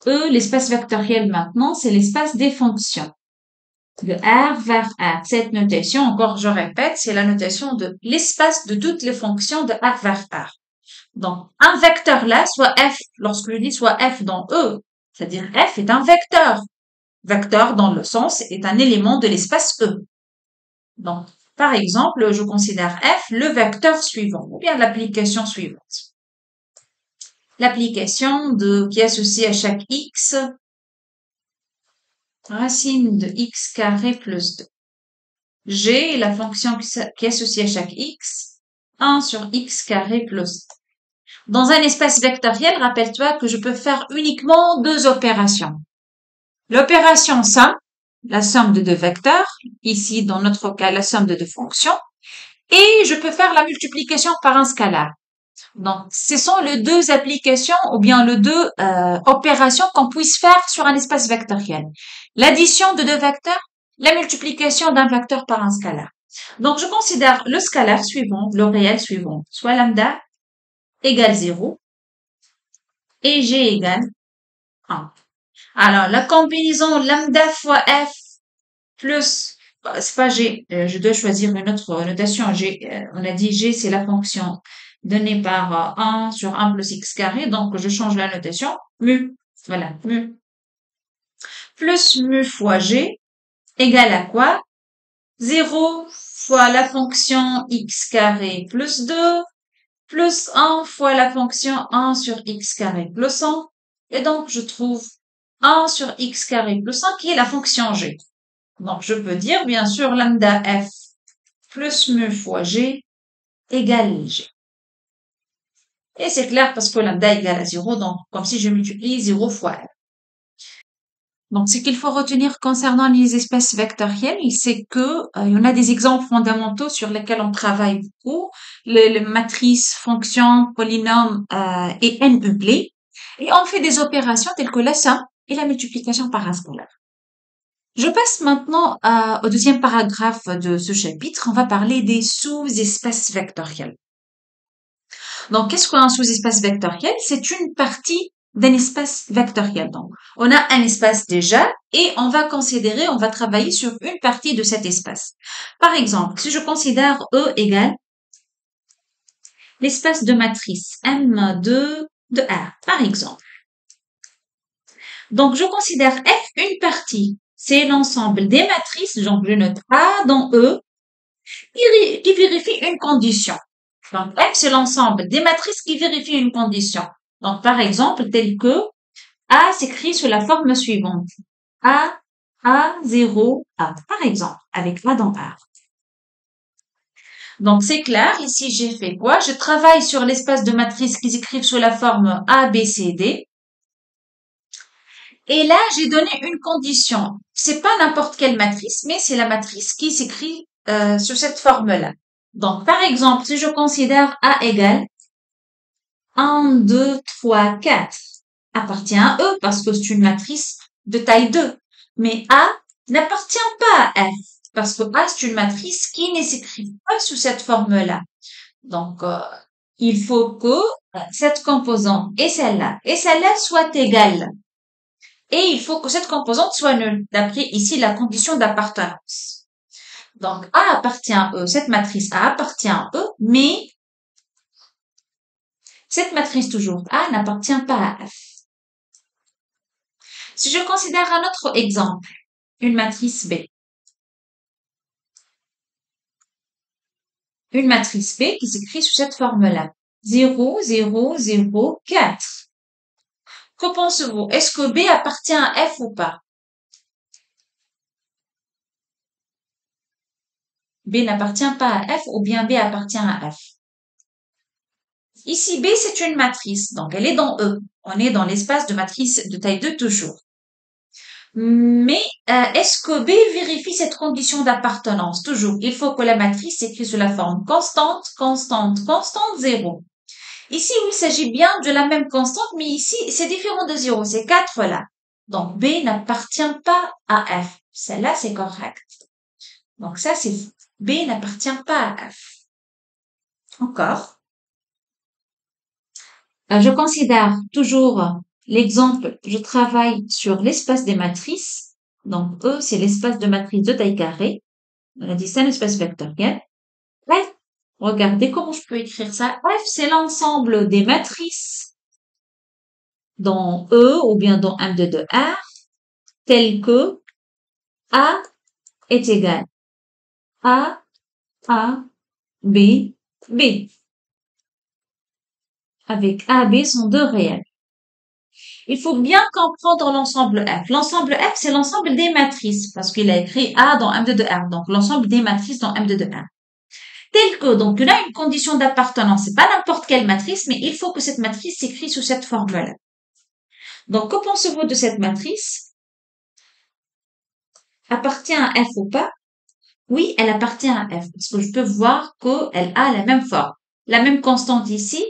l'espace vectoriel maintenant, c'est l'espace des fonctions. De R vers R. Cette notation, encore je répète, c'est la notation de l'espace de toutes les fonctions de R vers R. Donc, un vecteur là, soit F, lorsque je dis soit F dans E, c'est-à-dire F est un vecteur. Vecteur dans le sens est un élément de l'espace E. Donc, par exemple, je considère F le vecteur suivant, ou bien l'application suivante. L'application qui est associée à chaque X, racine de X carré plus 2. G est la fonction qui est associée à chaque X, 1 sur X carré plus 2. Dans un espace vectoriel, rappelle-toi que je peux faire uniquement deux opérations. L'opération somme, la somme de deux vecteurs, ici dans notre cas la somme de deux fonctions, et je peux faire la multiplication par un scalaire. Donc, ce sont les deux applications ou bien les deux opérations qu'on puisse faire sur un espace vectoriel. L'addition de deux vecteurs, la multiplication d'un vecteur par un scalaire. Donc, je considère le scalaire suivant, le réel suivant, soit lambda égale 0 et g égale 1. Alors, la combinaison lambda fois f plus, c'est pas g, je dois choisir une autre notation. G, on a dit g, c'est la fonction donnée par 1 sur 1 plus x carré, donc je change la notation. Mu, voilà, mu. Plus mu fois g égale à quoi? 0 fois la fonction x carré plus 2 plus 1 fois la fonction 1 sur x carré plus 1. Et donc, je trouve 1 sur x carré plus 1 qui est la fonction g. Donc, je peux dire, bien sûr, lambda f plus mu fois g égale g. Et c'est clair parce que lambda égale à 0, donc comme si je multiplie 0 fois f. Donc, ce qu'il faut retenir concernant les espaces vectoriels, c'est que il y en a des exemples fondamentaux sur lesquels on travaille beaucoup, les matrices, fonctions, polynômes et n uplet. Et on fait des opérations telles que la somme et la multiplication par un scalaire. Je passe maintenant au deuxième paragraphe de ce chapitre. On va parler des sous-espaces vectoriels. Donc, qu'est-ce qu'un sous-espace vectoriel? C'est une partie d'un espace vectoriel. Donc, on a un espace déjà et on va travailler sur une partie de cet espace. Par exemple, si je considère E égale l'espace de matrice M2 de R, par exemple. Donc, je considère F une partie. C'est l'ensemble des matrices, donc je note A dans E, qui vérifie une condition. Donc, F, c'est l'ensemble des matrices qui vérifient une condition. Donc, par exemple, tel que A s'écrit sous la forme suivante. A, 0, A. Par exemple, avec A dans A. Donc, c'est clair. Ici, j'ai fait quoi? Je travaille sur l'espace de matrices qui s'écrivent sous la forme A, B, C, D. Et là, j'ai donné une condition. C'est pas n'importe quelle matrice, mais c'est la matrice qui s'écrit sous cette forme-là. Donc, par exemple, si je considère A égale 1, 2, 3, 4, appartient à E parce que c'est une matrice de taille 2. Mais A n'appartient pas à F parce que A, c'est une matrice qui ne s'écrit pas sous cette forme-là. Donc, il faut que cette composante et celle-là soient égales. Et il faut que cette composante soit nulle, d'après ici la condition d'appartenance. Donc, A appartient à E, cette matrice A appartient à E, mais cette matrice toujours A n'appartient pas à F. Si je considère un autre exemple, une matrice B. Une matrice B qui s'écrit sous cette forme-là. 0, 0, 0, 4. Que pensez-vous? Est-ce que B appartient à F ou pas? B n'appartient pas à F ou bien B appartient à F. Ici, B, c'est une matrice, donc elle est dans E. On est dans l'espace de matrice de taille 2 toujours. Mais est-ce que B vérifie cette condition d'appartenance? Toujours, il faut que la matrice s'écrit sous la forme constante, constante, constante, 0. Ici, il s'agit bien de la même constante, mais ici, c'est différent de 0, c'est 4 là. Donc, B n'appartient pas à F. Celle-là, c'est correct. Donc, ça, c'est faux. B n'appartient pas à F. Encore. Je considère toujours l'exemple, je travaille sur l'espace des matrices. Donc, E, c'est l'espace de matrice de taille carrée. On a dit c'est un espace vectoriel. F, regardez comment je peux écrire ça. F, c'est l'ensemble des matrices dans E ou bien dans M2 de R, tel que A est égal à A, B, B. Avec A, B sont deux réels. Il faut bien comprendre l'ensemble F. L'ensemble F, c'est l'ensemble des matrices, parce qu'il a écrit A dans M2 de R, donc l'ensemble des matrices dans M2 de R. Tel que, donc il a une condition d'appartenance, c'est pas n'importe quelle matrice, mais il faut que cette matrice s'écrit sous cette formule. Donc, que pensez-vous de cette matrice? Appartient à F ou pas? Oui, elle appartient à F, parce que je peux voir qu'elle a la même forme. La même constante ici,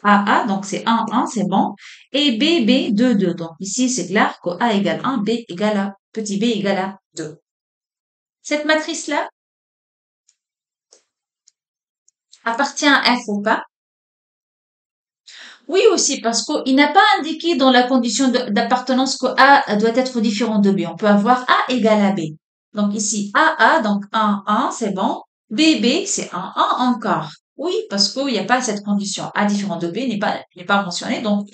A, donc c'est 1, 1, c'est bon. Et B, B, 2, 2. Donc ici, c'est clair que A égale 1, B égale à, petit b égale à 2. Cette matrice-là appartient à F ou pas? Oui aussi, parce qu'il n'a pas indiqué dans la condition d'appartenance que A doit être différent de B. On peut avoir A égale à B. Donc ici, A, donc 1, 1, c'est bon. B, B, c'est 1, 1 encore. Oui, parce qu'il n'y a pas cette condition. A différent de B n'est pas mentionné, donc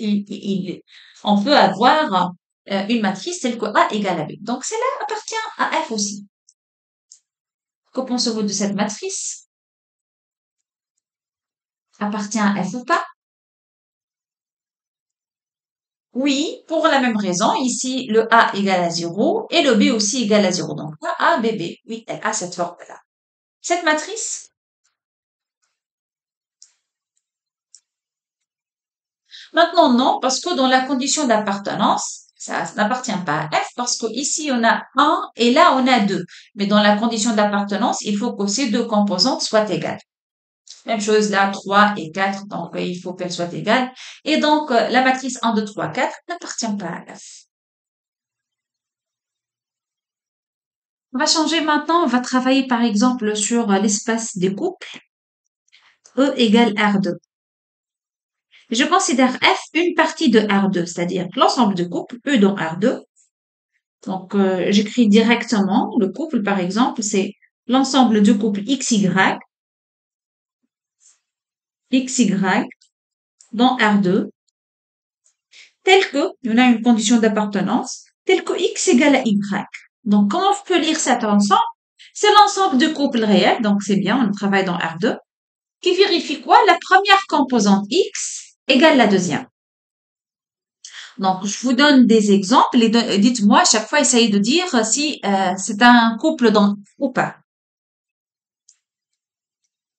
on peut avoir une matrice telle que A égale à B. Donc celle-là appartient à F aussi. Que pensez-vous de cette matrice? Appartient à F ou pas? Oui, pour la même raison. Ici, le A égale à 0 et le B aussi égale à 0. Donc, A, B, B. Oui, elle a cette forme-là. Cette matrice, maintenant, non, parce que dans la condition d'appartenance, ça n'appartient pas à F parce que ici, on a 1 et là, on a 2. Mais dans la condition d'appartenance, il faut que ces deux composantes soient égales. Même chose là, 3 et 4, donc il faut qu'elles soient égales. Et donc, la matrice 1, 2, 3, 4 n'appartient pas à F. On va changer maintenant, on va travailler par exemple sur l'espace des couples. E égale R2. Je considère F une partie de R2, c'est-à-dire l'ensemble de couples, E dans R2. Donc, j'écris directement le couple, par exemple, c'est l'ensemble de couples XY, XY dans R2, tel que, il y en a une condition d'appartenance, tel que X égale à Y. Donc, comment je peux lire cet ensemble? C'est l'ensemble de couples réels, donc c'est bien, on travaille dans R2, qui vérifie quoi? La première composante X égale la deuxième. Donc, je vous donne des exemples et dites-moi à chaque fois, essayez de dire si c'est un couple dans ou pas.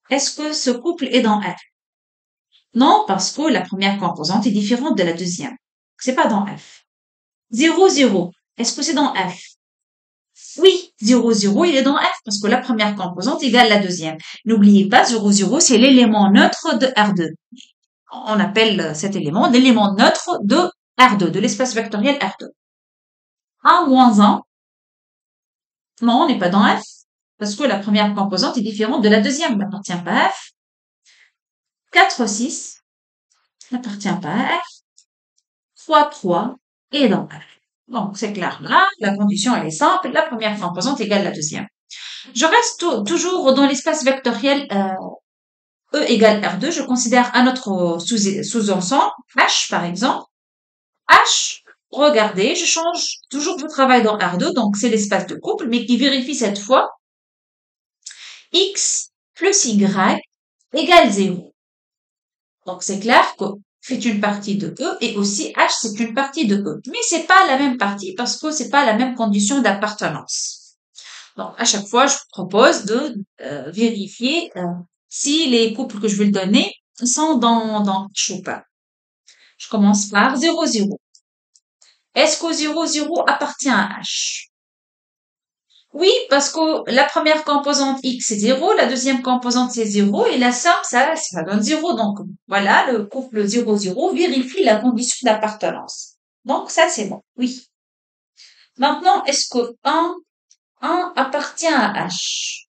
Est-ce que ce couple est dans F? Non, parce que la première composante est différente de la deuxième. C'est pas dans F. 0, 0. Est-ce que c'est dans F? Oui, 0, 0, il est dans F parce que la première composante égale la deuxième. N'oubliez pas, 0, 0, c'est l'élément neutre de R2. On appelle cet élément l'élément neutre de R2, de l'espace vectoriel R2. 1 moins 1. Non, on n'est pas dans F. Parce que la première composante est différente de la deuxième, n'appartient pas à F. 4, 6, n'appartient pas à F. 3, 3 est dans F. Donc, c'est clair là, la condition elle est simple, la première composante égale la deuxième. Je reste toujours dans l'espace vectoriel E égale R2. Je considère un autre sous-ensemble, H par exemple. H, regardez, je change, toujours je travaille dans R2, donc c'est l'espace de couple, mais qui vérifie cette fois X plus Y égale 0. Donc c'est clair que c'est une partie de E et aussi H c'est une partie de E. Mais c'est pas la même partie parce que c'est pas la même condition d'appartenance. Donc à chaque fois je vous propose de vérifier si les couples que je vais le donner sont dans H ou pas. Je commence par 0, 0. Est-ce que 0, 0 appartient à H? Oui, parce que la première composante x c'est 0, la deuxième composante c'est 0 et la somme ça donne 0. Donc voilà, le couple 0, 0 vérifie la condition d'appartenance. Donc ça c'est bon, oui. Maintenant, est-ce que 1 appartient à H?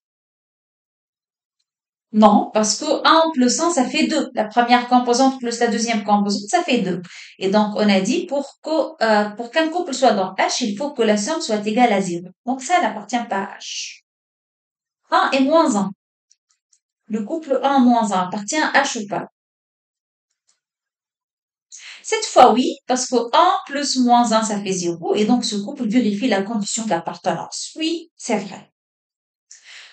Non, parce que 1 plus 1 ça fait 2. La première composante plus la deuxième composante ça fait 2. Et donc on a dit pour qu'un couple soit dans H, il faut que la somme soit égale à 0. Donc ça n'appartient pas à H. 1 et moins 1. Le couple 1 moins 1 appartient à H ou pas? Cette fois, oui, parce que 1 plus moins 1, ça fait 0, et donc ce couple vérifie la condition d'appartenance. Oui, c'est vrai.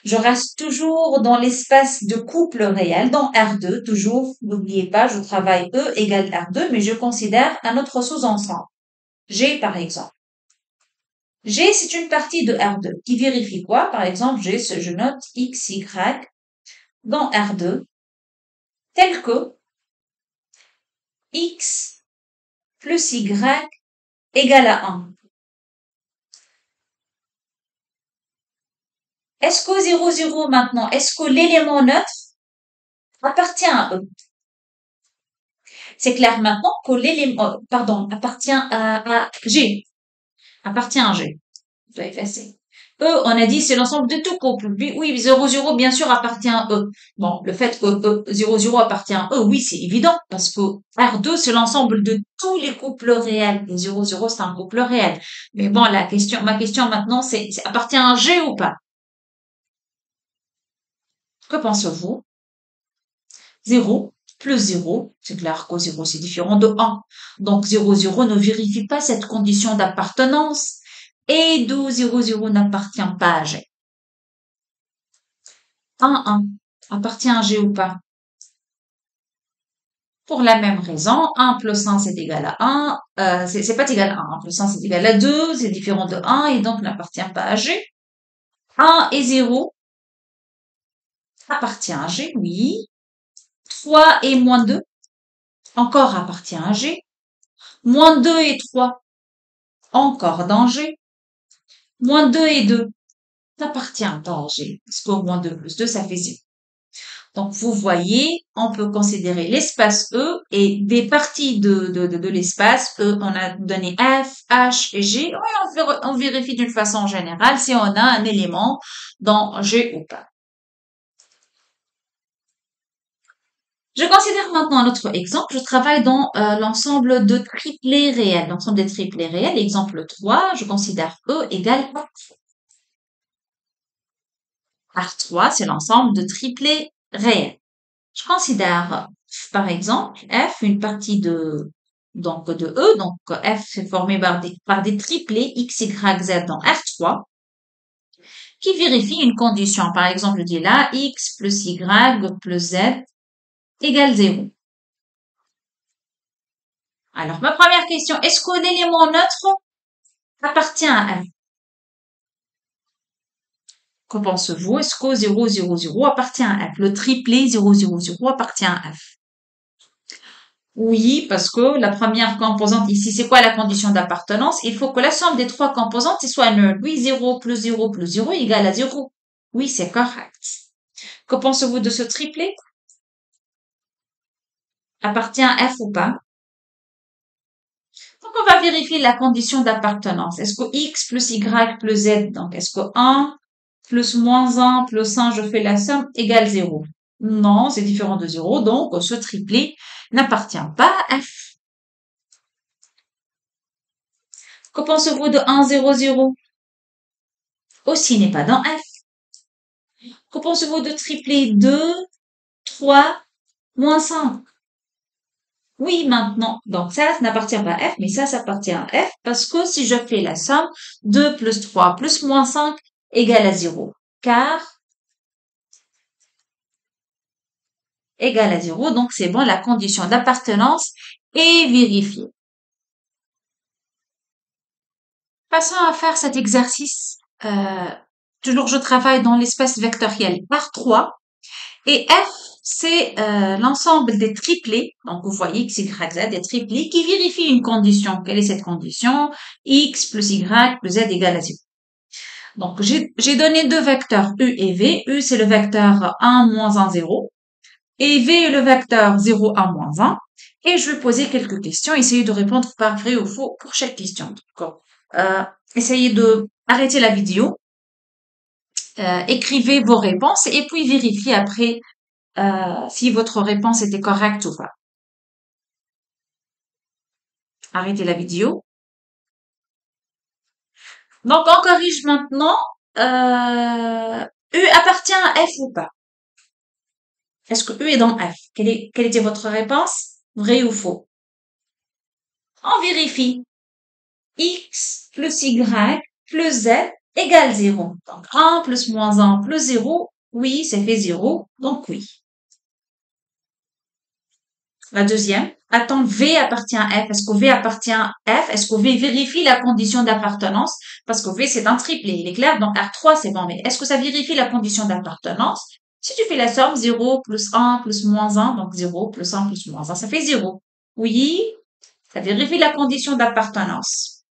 Je reste toujours dans l'espace de couple réel, dans R2, toujours. N'oubliez pas, je travaille E égale R2, mais je considère un autre sous-ensemble. G, par exemple. G, c'est une partie de R2 qui vérifie quoi? Par exemple, je note X, Y dans R2, tel que X plus Y égale à 1. Est-ce que 0, 0 maintenant, est-ce que l'élément neutre appartient à E? C'est clair maintenant que l'élément, appartient à G. Appartient à G. Je dois effacer. E, on a dit, c'est l'ensemble de tout couple. Oui, 0, 0, bien sûr, appartient à E. Bon, le fait que 0, 0 appartient à E, oui, c'est évident, parce que R2, c'est l'ensemble de tous les couples réels. Et 0, 0, c'est un couple réel. Mais bon, ma question maintenant, c'est appartient à G ou pas? Que pensez-vous? 0 plus 0, c'est clair que 0 c'est différent de 1. Donc 0, 0 ne vérifie pas cette condition d'appartenance et 2, 0, 0 n'appartient pas à G. 1, 1 appartient à G ou pas? Pour la même raison, 1 plus 1 c'est égal à 1, c'est pas égal à 1, 1 plus 1 c'est égal à 2, c'est différent de 1 et donc n'appartient pas à G. 1 et 0 appartient à G, oui. 3 et moins 2 encore appartient à G. Moins 2 et 3 encore dans G. Moins 2 et 2 appartient à G. Parce que moins 2 plus 2, ça fait 0. Donc, vous voyez, on peut considérer l'espace E et des parties de l'espace E. On a donné F, H et G. Ouais, on vérifie d'une façon générale si on a un élément dans G ou pas. Je considère maintenant un autre exemple. Je travaille dans l'ensemble de triplés réels. L'ensemble des triplés réels. Exemple 3, je considère E égale R3, c'est l'ensemble de triplés réels. Je considère, par exemple, F une partie de E. Donc, F est formé par des triplés X, Y, Z dans R3 qui vérifient une condition. Par exemple, je dis là, X plus Y plus Z égale 0. Alors, ma première question, est-ce que l'élément neutre appartient à F? Que pensez-vous? Est-ce que 0, 0, 0 appartient à F? Le triplé 0, 0, 0 appartient à F. Oui, parce que la première composante ici, c'est quoi la condition d'appartenance? Il faut que la somme des trois composantes soit nulle. Oui, 0 plus 0 plus 0 égale à 0. Oui, c'est correct. Que pensez-vous de ce triplé? Appartient à F ou pas? Donc, on va vérifier la condition d'appartenance. Est-ce que X plus Y plus Z, donc est-ce que 1 plus moins 1 plus 1, je fais la somme, égale 0? Non, c'est différent de 0, donc ce triplé n'appartient pas à F. Que pensez-vous de 1, 0, 0? Aussi n'est pas dans F. Que pensez-vous de tripler 2, 3, moins 5? Oui, maintenant. Donc ça n'appartient pas à F, mais ça appartient à F parce que si je fais la somme, 2 plus 3 plus moins 5 égale à 0. Car égale à 0, donc c'est bon, la condition d'appartenance est vérifiée. Passons à faire cet exercice. Toujours, je travaille dans l'espace vectoriel par 3 et F, c'est l'ensemble des triplés. Donc, vous voyez X, Y, Z, des triplés qui vérifient une condition. Quelle est cette condition? X plus Y plus Z égale à 0. Donc, j'ai donné deux vecteurs U et V. U, c'est le vecteur 1, moins 1, 0. Et V est le vecteur 0, 1, moins 1. Et je vais poser quelques questions. Essayez de répondre par vrai ou faux pour chaque question. D'accord. Essayez de arrêter la vidéo. Écrivez vos réponses et puis vérifiez après si votre réponse était correcte ou pas. Arrêtez la vidéo. Donc, on corrige maintenant. U appartient à F ou pas? Est-ce que U est dans F? Quelle était votre réponse? Vrai ou faux? On vérifie. X plus Y plus Z égale 0. Donc, 1 plus moins 1 plus 0. Oui, ça fait 0. Donc, oui. La deuxième. Attends, V appartient à F. Est-ce que V appartient à F? Est-ce que V vérifie la condition d'appartenance? Parce que V, c'est un triplé. Il est clair. Donc, R3, c'est bon. Mais est-ce que ça vérifie la condition d'appartenance? Si tu fais la somme, 0 plus 1 plus moins 1, donc 0 plus 1 plus moins 1, ça fait 0. Oui, ça vérifie la condition d'appartenance.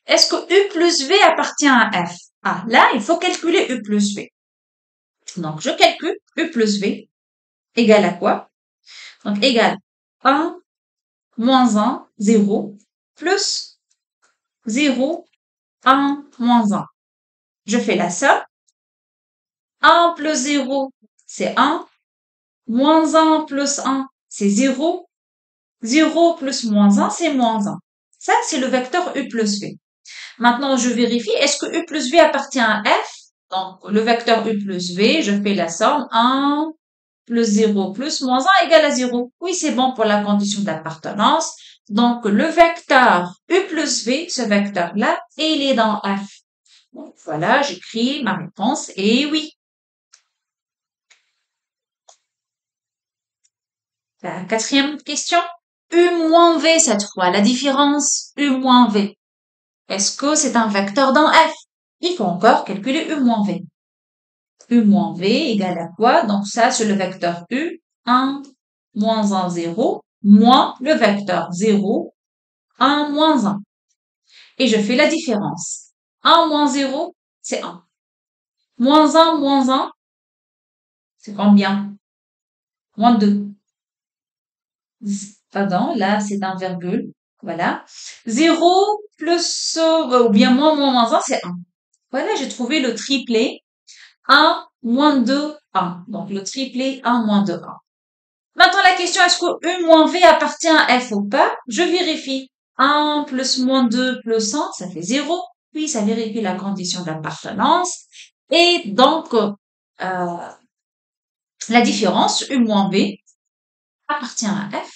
Est-ce que U plus V appartient à F? Ah, là, il faut calculer U plus V. Donc, je calcule U plus V égale à quoi? Donc, égale 1 moins 1, 0, plus 0, 1, moins 1. Je fais la somme. 1 plus 0, c'est 1. Moins 1 plus 1, c'est 0. 0 plus moins 1, c'est moins 1. Ça, c'est le vecteur U plus V. Maintenant, je vérifie, est-ce que U plus V appartient à F? Donc, le vecteur U plus V, je fais la somme. 1 plus 0 plus moins 1 égale à 0. Oui, c'est bon pour la condition d'appartenance. Donc, le vecteur U plus V, ce vecteur-là, il est dans F. Donc, voilà, j'écris ma réponse et oui. La quatrième question. U moins V cette fois, la différence U moins V. Est-ce que c'est un vecteur dans F? Il faut encore calculer U moins V. U moins V égale à quoi? Donc ça, c'est le vecteur U, 1, moins 1, 0, moins le vecteur 0, 1, moins 1. Et je fais la différence. 1 moins 0, c'est 1. Moins 1, c'est combien? Moins 2. Pardon, là, c'est un virgule. Voilà. 0 plus, ou bien moins 1, c'est 1. Voilà, j'ai trouvé le triplet. 1, moins 2, 1. Donc, le triplet 1, moins 2, 1. Maintenant, la question, est-ce que U moins V appartient à F ou pas? Je vérifie. 1 plus moins 2 plus 1, ça fait 0. Puis, ça vérifie la condition d'appartenance. Et donc, la différence, U moins V, appartient à F.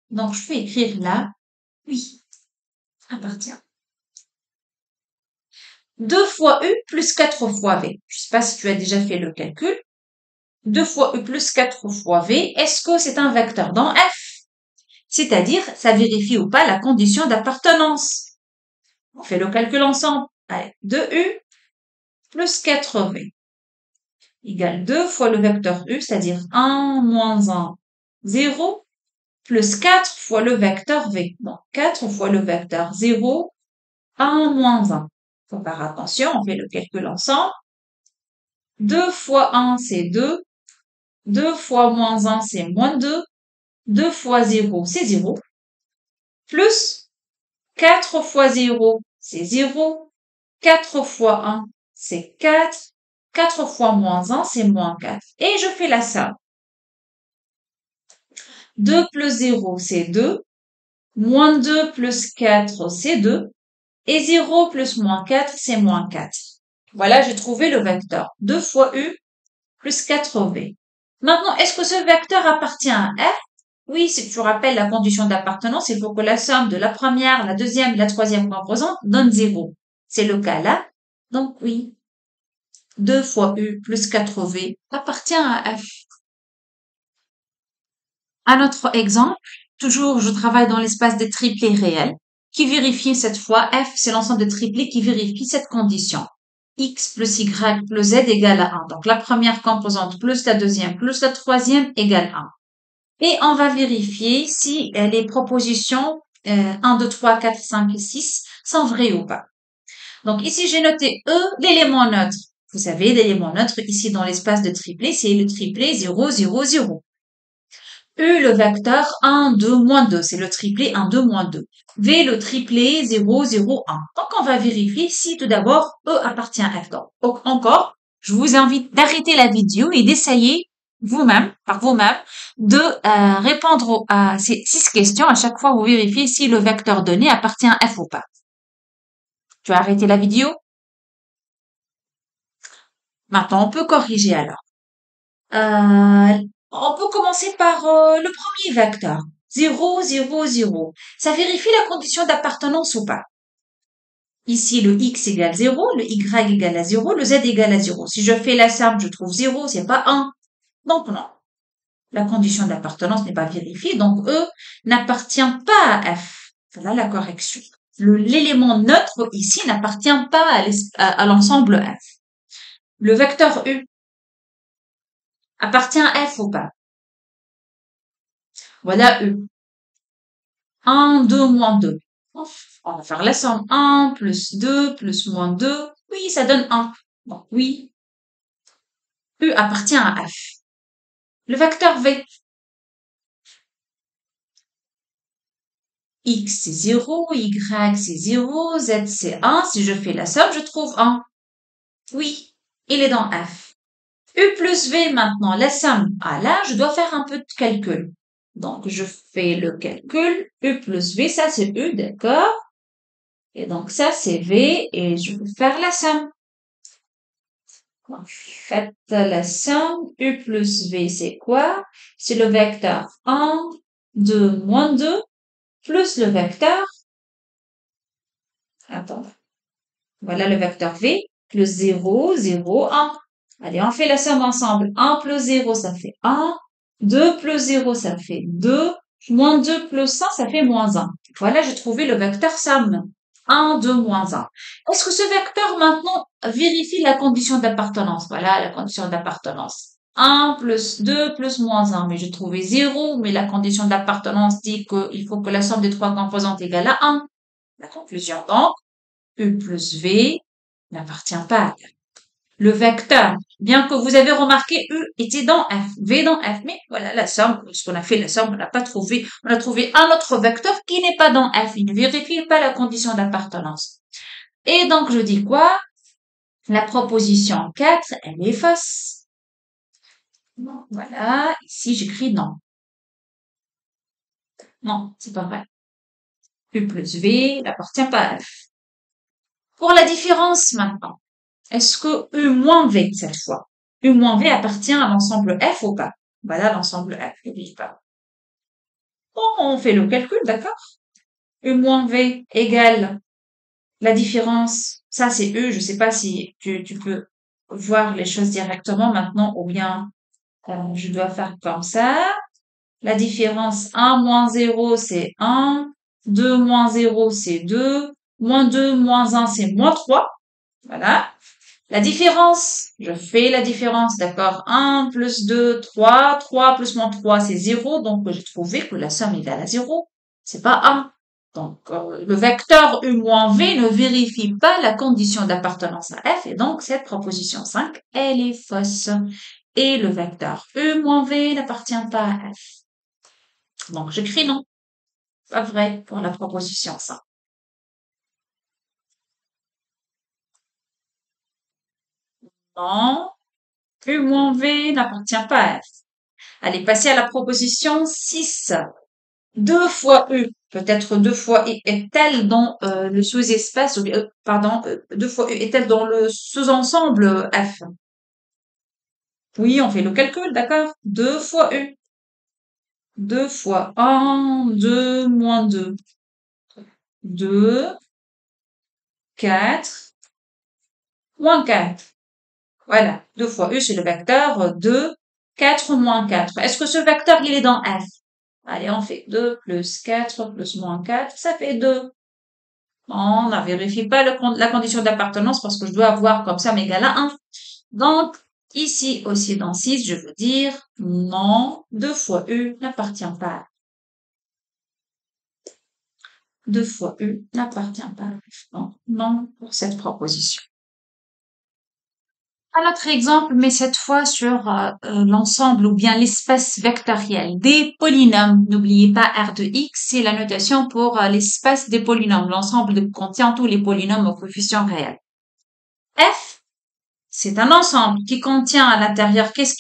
Donc, je peux écrire là, oui, appartient. 2 fois U plus 4 fois V. Je ne sais pas si tu as déjà fait le calcul. 2 fois U plus 4 fois V, est-ce que c'est un vecteur dans F? C'est-à-dire, ça vérifie ou pas la condition d'appartenance. On fait le calcul ensemble. Allez, 2U plus 4V égale 2 fois le vecteur U, c'est-à-dire 1 moins 1, 0, plus 4 fois le vecteur V. Donc, 4 fois le vecteur 0, 1 moins 1. Faut faire attention, on fait le calcul ensemble. 2 fois 1, c'est 2. 2 fois moins 1, c'est moins 2. 2 fois 0, c'est 0. Plus 4 fois 0, c'est 0. 4 fois 1, c'est 4. 4 fois moins 1, c'est moins 4. Et je fais la somme. 2 plus 0, c'est 2. Moins 2 plus 4, c'est 2. Et 0 plus moins 4, c'est moins 4. Voilà, j'ai trouvé le vecteur. 2 fois U plus 4v. Maintenant, est-ce que ce vecteur appartient à f? Oui, si tu rappelles la condition d'appartenance, il faut que la somme de la première, la deuxième et la troisième composante donne 0. C'est le cas là. Donc oui, 2 fois u plus 4v appartient à f. Un autre exemple, toujours je travaille dans l'espace des triplés réels, qui vérifie cette fois f, c'est l'ensemble des triplés qui vérifie cette condition. X plus Y plus Z égale à 1. Donc la première composante plus la deuxième plus la troisième égale 1. Et on va vérifier si les propositions 1, 2, 3, 4, 5 et 6 sont vraies ou pas. Donc ici j'ai noté E, l'élément neutre. Vous savez, l'élément neutre ici dans l'espace de triplé, c'est le triplé 0, 0, 0. U, le vecteur 1, 2, moins 2, c'est le triplé 1, 2, moins 2. V, le triplé 0, 0, 1. Donc, on va vérifier si tout d'abord E appartient à F. Donc, encore, je vous invite d'arrêter la vidéo et d'essayer vous-même, par vous-même, de répondre à ces 6 questions. À chaque fois, vous vérifiez si le vecteur donné appartient à F ou pas. Tu as arrêté la vidéo? Maintenant, on peut corriger alors. On peut commencer par le premier vecteur. 0, 0, 0. Ça vérifie la condition d'appartenance ou pas. Ici, le x égale 0, le y égale à 0, le z égale à 0. Si je fais la somme, je trouve 0, c'est pas 1. Donc non. La condition d'appartenance n'est pas vérifiée, donc E n'appartient pas à F. Voilà la correction. L'élément neutre ici n'appartient pas à l'ensemble F. Le vecteur U appartient à F ou pas? Voilà U. 1, 2, moins 2. On va faire la somme. 1 plus 2 plus moins 2. Oui, ça donne 1. Donc oui, U appartient à F. Le vecteur V. X c'est 0, Y c'est 0, Z c'est 1. Si je fais la somme, je trouve 1. Oui, il est dans F. U plus V maintenant, la somme. Ah là, je dois faire un peu de calcul. Donc, je fais le calcul. U plus V, ça c'est U, d'accord? Et donc, ça c'est V et je vais faire la somme. Faites la somme. U plus V, c'est quoi? C'est le vecteur 1, 2, moins 2, plus le vecteur, attends, voilà le vecteur V, plus 0, 0, 1. Allez, on fait la somme ensemble. 1 plus 0, ça fait 1. 2 plus 0, ça fait 2. Moins 2 plus 1, ça fait moins 1. Voilà, j'ai trouvé le vecteur somme. 1, 2, moins 1. Est-ce que ce vecteur, maintenant, vérifie la condition d'appartenance? Voilà, la condition d'appartenance. 1 plus 2 plus moins 1. Mais j'ai trouvé 0, mais la condition d'appartenance dit qu'il faut que la somme des trois composantes égale à 1. La conclusion, donc, U plus V n'appartient pas à F. Le vecteur, bien que vous avez remarqué, U était dans F, V dans F, mais voilà, la somme, lorsqu'on a fait la somme, on n'a pas trouvé, on a trouvé un autre vecteur qui n'est pas dans F, il ne vérifie pas la condition d'appartenance. Et donc, je dis quoi? La proposition 4, elle est fausse. Voilà, ici, j'écris non. Non, c'est pas vrai. U plus V n'appartient pas à F. Pour la différence maintenant, est-ce que U moins V cette fois? U moins V appartient à l'ensemble F ou pas? Voilà l'ensemble F, n'oublie pas. Bon, on fait le calcul, d'accord? U moins V égale la différence. Ça, c'est U. Je sais pas si tu peux voir les choses directement maintenant ou bien je dois faire comme ça. La différence 1 moins 0, c'est 1. 2 moins 0, c'est 2. Moins 2 moins 1, c'est moins 3. Voilà. La différence, je fais la différence, d'accord? 1 plus 2, 3. 3 plus moins 3, c'est 0. Donc, j'ai trouvé que la somme égale à 0. C'est pas 1. Donc, le vecteur U moins V ne vérifie pas la condition d'appartenance à F. Et donc, cette proposition 5, elle est fausse. Et le vecteur U moins V n'appartient pas à F. Donc, j'écris non. Pas vrai pour la proposition 5. Non. U moins V n'appartient pas à F. Allez, passer à la proposition 6. 2 fois U, peut-être 2 fois U est-elle dans le sous-espace, pardon, 2 fois U est-elle dans le sous-ensemble F? Oui, on fait le calcul, d'accord? 2 fois U. 2 fois 1, 2 moins 2. 2, 4, moins 4. Voilà. 2 fois U, c'est le vecteur 2, 4 moins 4. Est-ce que ce vecteur, il est dans F? Allez, on fait 2 plus 4 plus moins 4, ça fait 2. On ne vérifie pas la condition d'appartenance parce que je dois avoir comme ça m'égale à 1. Donc, ici aussi dans 6, je veux dire non, 2 fois U n'appartient pas. 2 fois U n'appartient pas. Donc, non pour cette proposition. Un autre exemple, mais cette fois sur l'ensemble ou bien l'espace vectoriel des polynômes. N'oubliez pas R de X, c'est la notation pour l'espace des polynômes, l'ensemble contient tous les polynômes au coefficient réel. F, c'est un ensemble qui contient à l'intérieur, qu'est-ce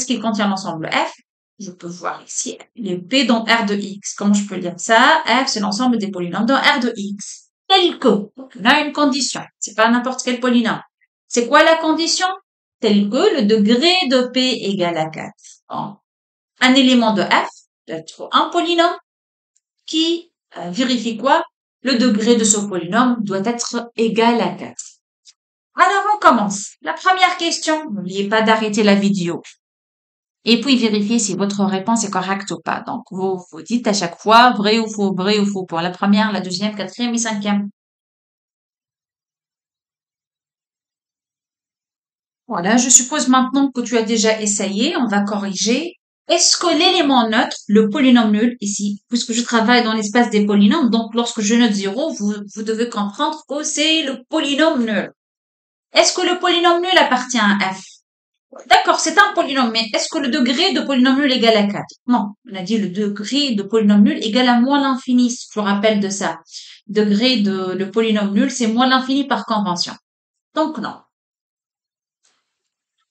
qu'il contient l'ensemble F? Je peux voir ici les P dans R de X. Comment je peux lire ça? F, c'est l'ensemble des polynômes dans R de X. Tel que, on a une condition. C'est pas n'importe quel polynôme. C'est quoi la condition? Tel que le degré de P égale à 4. Bon. Un élément de F doit être un polynôme qui vérifie quoi? Le degré de ce polynôme doit être égal à 4. Alors, on commence. La première question, n'oubliez pas d'arrêter la vidéo. Et puis, vérifiez si votre réponse est correcte ou pas. Donc, vous dites à chaque fois vrai ou faux pour la première, la deuxième, quatrième et cinquième. Voilà, je suppose maintenant que tu as déjà essayé, on va corriger. Est-ce que l'élément neutre, le polynôme nul, ici, puisque je travaille dans l'espace des polynômes, donc lorsque je note 0, vous devez comprendre que c'est le polynôme nul. Est-ce que le polynôme nul appartient à F? D'accord, c'est un polynôme, mais est-ce que le degré de polynôme nul égale à 4? Non, on a dit le degré de polynôme nul égale à moins l'infini, si tu te rappelles de ça. Degré de le polynôme nul, c'est moins l'infini par convention. Donc non.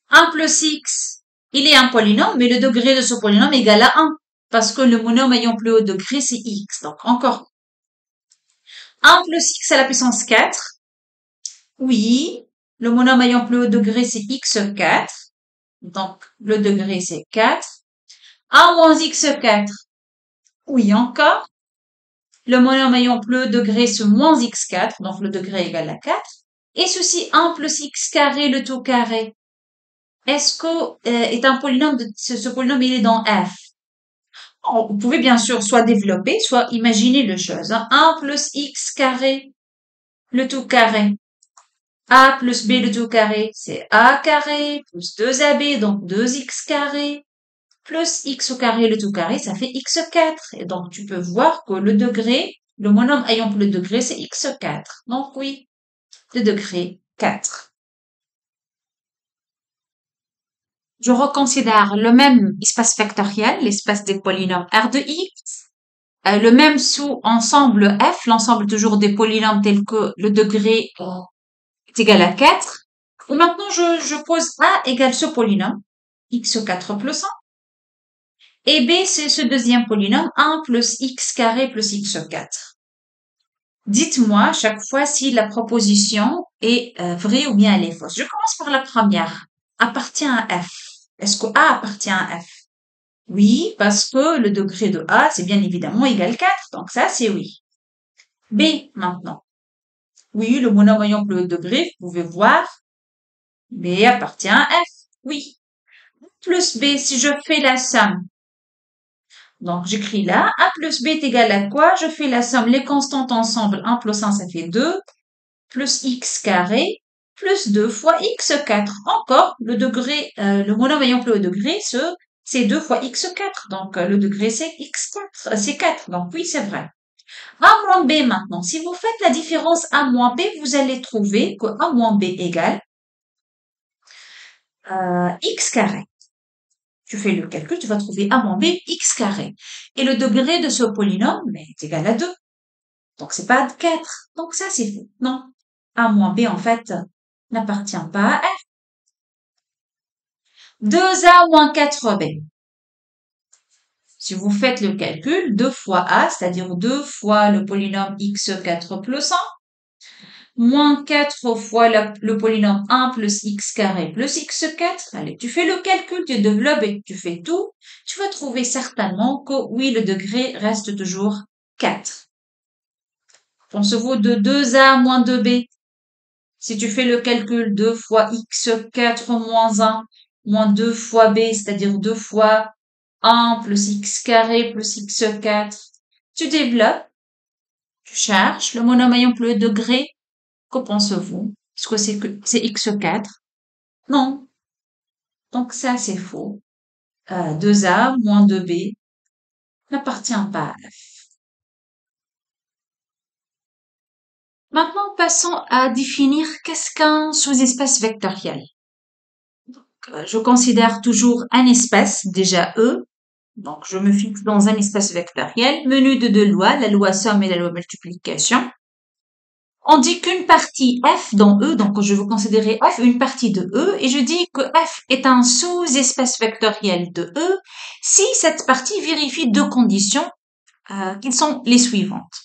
1 plus x, il est un polynôme, mais le degré de ce polynôme est égal à 1, parce que le monôme ayant plus haut degré, c'est x. Donc encore 1 plus x à la puissance 4. Oui, le monôme ayant plus haut degré, c'est x4. Donc le degré, c'est 4. 1 moins x4. Oui, encore. Le monôme ayant plus haut degré, c'est moins x4, donc le degré est égal à 4. Et ceci 1 plus x carré, le tout carré. Est-ce que est un polynôme ce polynôme il est dans F? Vous pouvez bien sûr soit développer, soit imaginer les choses. 1 plus x carré, le tout carré. A plus b, le tout carré, c'est a carré, plus 2ab, donc 2x carré, plus x au carré, le tout carré, ça fait x4. Et donc, tu peux voir que le degré, le monôme ayant plus le degré, c'est x4. Donc, oui, le degré 4. Je reconsidère le même espace vectoriel, l'espace des polynômes R de X, le même sous-ensemble F, l'ensemble toujours des polynômes tels que le degré est égal à 4. Et maintenant, je pose A égale ce polynôme, x4 plus 1. Et B, c'est ce deuxième polynôme, 1 plus x carré plus x4. Dites-moi chaque fois si la proposition est vraie ou bien elle est fausse. Je commence par la première. Appartient à F. Est-ce que A appartient à F? Oui, parce que le degré de A, c'est bien évidemment égal 4. Donc ça, c'est oui. B, maintenant. Oui, le monôme ayant plus haut degré, vous pouvez voir. B appartient à F. Oui. Plus B, si je fais la somme. Donc, j'écris là. A plus B est égal à quoi? Je fais la somme. Les constantes ensemble. 1 plus 1, ça fait 2. Plus x carré. Plus 2 fois x4. Encore, le degré, le monôme ayant plus haut degré, c'est 2 fois x4. Donc, le degré, c'est x4. C'est 4. Donc, oui, c'est vrai. A moins B maintenant. Si vous faites la différence A moins B, vous allez trouver que A moins B égale x carré. Tu fais le calcul, tu vas trouver A moins B, x carré. Et le degré de ce polynôme est égal à 2. Donc, c'est pas 4. Donc, ça, c'est faux. Non. A moins B, en fait, n'appartient pas à F. 2A moins 4B. Si vous faites le calcul, 2 fois A, c'est-à-dire 2 fois le polynôme x4 plus 1, moins 4 fois le polynôme 1 plus x carré plus x4. Allez, tu fais le calcul, tu développes et tu fais tout. Tu vas trouver certainement que oui, le degré reste toujours 4. Pensez-vous de 2a moins 2b. Si tu fais le calcul 2 fois x4 moins 1 moins 2 fois b, c'est-à-dire 2 fois 1 plus x carré plus x4, tu développes, tu cherches le monomien plus le degré. Que pensez-vous? Est-ce que c'est x4? Non. Donc ça, c'est faux. 2a moins 2b n'appartient pas à f. Maintenant, passons à définir qu'est-ce qu'un sous-espace vectoriel. Je considère toujours un espace, déjà E. Donc, je me fixe dans un espace vectoriel, menu de deux lois, la loi somme et la loi multiplication. On dit qu'une partie f dans E, donc je veux considérer f une partie de E, et je dis que f est un sous-espace vectoriel de E si cette partie vérifie deux conditions, qui sont les suivantes.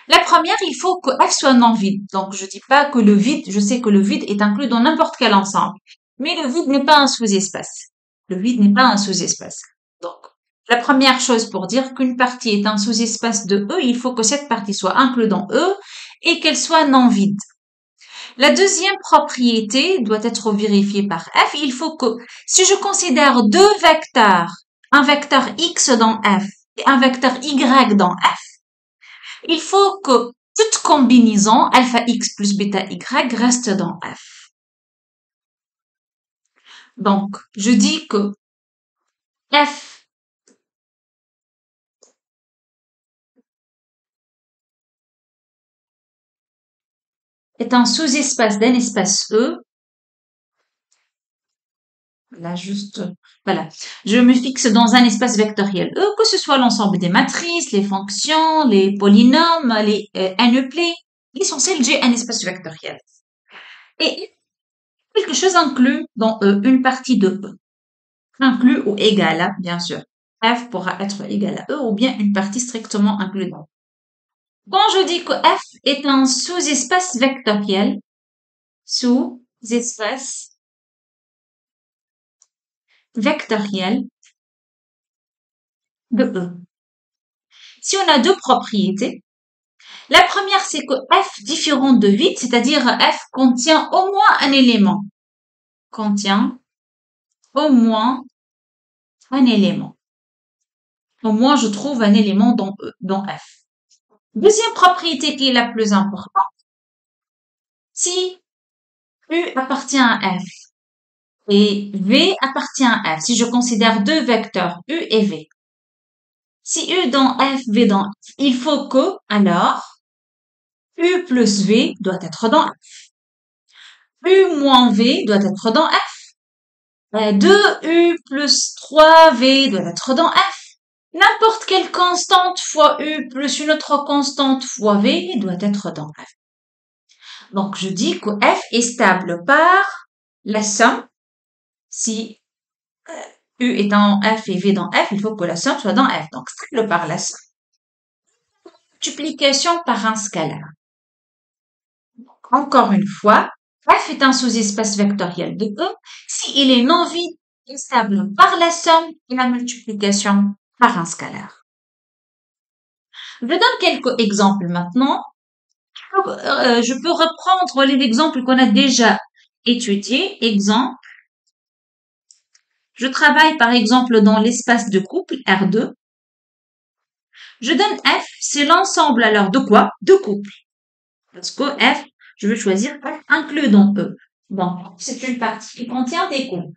La première, il faut que f soit non vide. Donc, je dis pas que le vide, je sais que le vide est inclus dans n'importe quel ensemble. Mais le vide n'est pas un sous-espace. Le vide n'est pas un sous-espace. Donc, la première chose pour dire qu'une partie est un sous-espace de E, il faut que cette partie soit inclue dans E et qu'elle soit non vide. La deuxième propriété doit être vérifiée par f. Il faut que, si je considère deux vecteurs, un vecteur x dans f et un vecteur y dans f, il faut que toute combinaison alpha x plus bêta y reste dans f. Donc, je dis que f est un sous-espace d'un espace E. Là, juste, voilà. Je me fixe dans un espace vectoriel E, que ce soit l'ensemble des matrices, les fonctions, les polynômes, les nuplés. L'essentiel, j'ai un espace vectoriel. Et quelque chose inclus dans E, une partie de E. Inclus ou égal à, bien sûr. F pourra être égal à E ou bien une partie strictement inclue dans E. Quand je dis que F est un sous-espace vectoriel, sous-espace vectoriel de E. Si on a deux propriétés, la première, c'est que f différent de vide, c'est-à-dire f contient au moins un élément. Contient au moins un élément. Au moins, je trouve un élément dans f. Deuxième propriété qui est la plus importante. Si U appartient à f et V appartient à f, si je considère deux vecteurs U et V, si U dans f, V dans f, il faut que, alors, U plus V doit être dans f. U moins V doit être dans f. 2U plus 3V doit être dans f. N'importe quelle constante fois U plus une autre constante fois V doit être dans f. Donc, je dis que f est stable par la somme. Si U est dans f et V dans f, il faut que la somme soit dans f. Donc, stable par la somme. Multiplication par un scalaire. Donc, encore une fois, f est un sous-espace vectoriel de E si il est non vide et stable par la somme et la multiplication par un scalaire. Je donne quelques exemples maintenant. Je peux reprendre les exemples qu'on a déjà étudiés. Exemple. Je travaille par exemple dans l'espace de couple R2. Je donne F, c'est l'ensemble alors de quoi? De couples. Parce que F, je veux choisir F inclus dans E. Donc, c'est une partie qui contient des couples.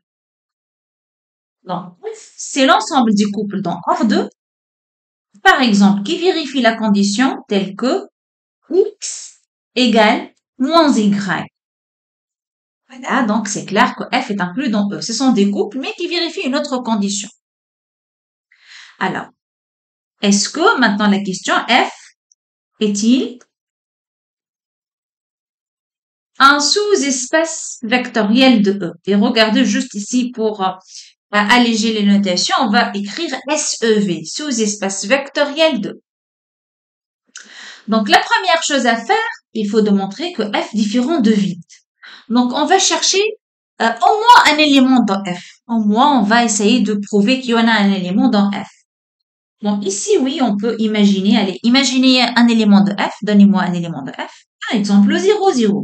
Donc, c'est l'ensemble du couple dans R2. Par exemple, qui vérifie la condition telle que X égale moins Y. Voilà, donc c'est clair que F est inclus dans E. Ce sont des couples, mais qui vérifient une autre condition. Alors, est-ce que, maintenant la question, F est-il un sous-espace vectoriel de E? Et regardez juste ici pour alléger les notations, on va écrire SEV, sous-espace vectoriel de E. Donc, la première chose à faire, il faut démontrer que f différent de vide. Donc, on va chercher au moins un élément dans f. Au moins, on va essayer de prouver qu'il y en a un élément dans f. Bon, ici, oui, on peut imaginer, allez, imaginez un élément de f. Donnez-moi un élément de f. Par exemple, 0, 0.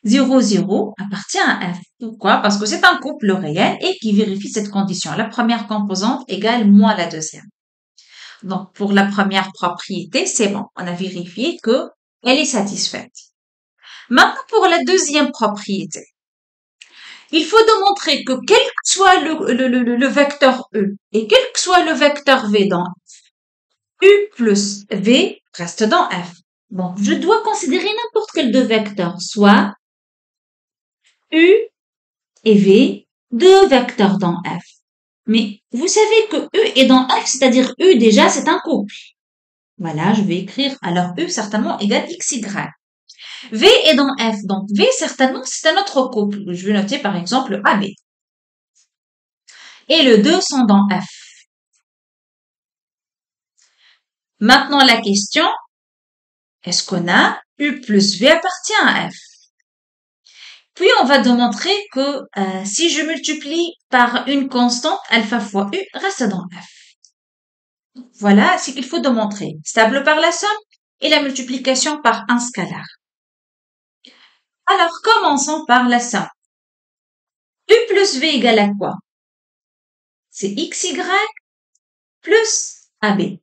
0, 0 appartient à f. Pourquoi? Parce que c'est un couple réel et qui vérifie cette condition. La première composante égale moins la deuxième. Donc, pour la première propriété, c'est bon. On a vérifié que elle est satisfaite. Maintenant, pour la deuxième propriété. Il faut démontrer que quel que soit le vecteur E et quel que soit le vecteur V dans U plus V reste dans F. Bon, je dois considérer n'importe quel deux vecteurs, soit U et V, deux vecteurs dans F. Mais vous savez que U est dans F, c'est-à-dire U déjà, c'est un couple. Voilà, je vais écrire alors U certainement égale XY. V est dans F, donc V certainement c'est un autre couple. Je vais noter par exemple AB. Et les deux sont dans F. Maintenant la question, est-ce qu'on a U plus V appartient à F? Puis on va démontrer que si je multiplie par une constante, alpha fois U reste dans F. Voilà ce qu'il faut démontrer. Stable par la somme et la multiplication par un scalaire. Alors commençons par la somme. U plus V égale à quoi? C'est XY plus AB.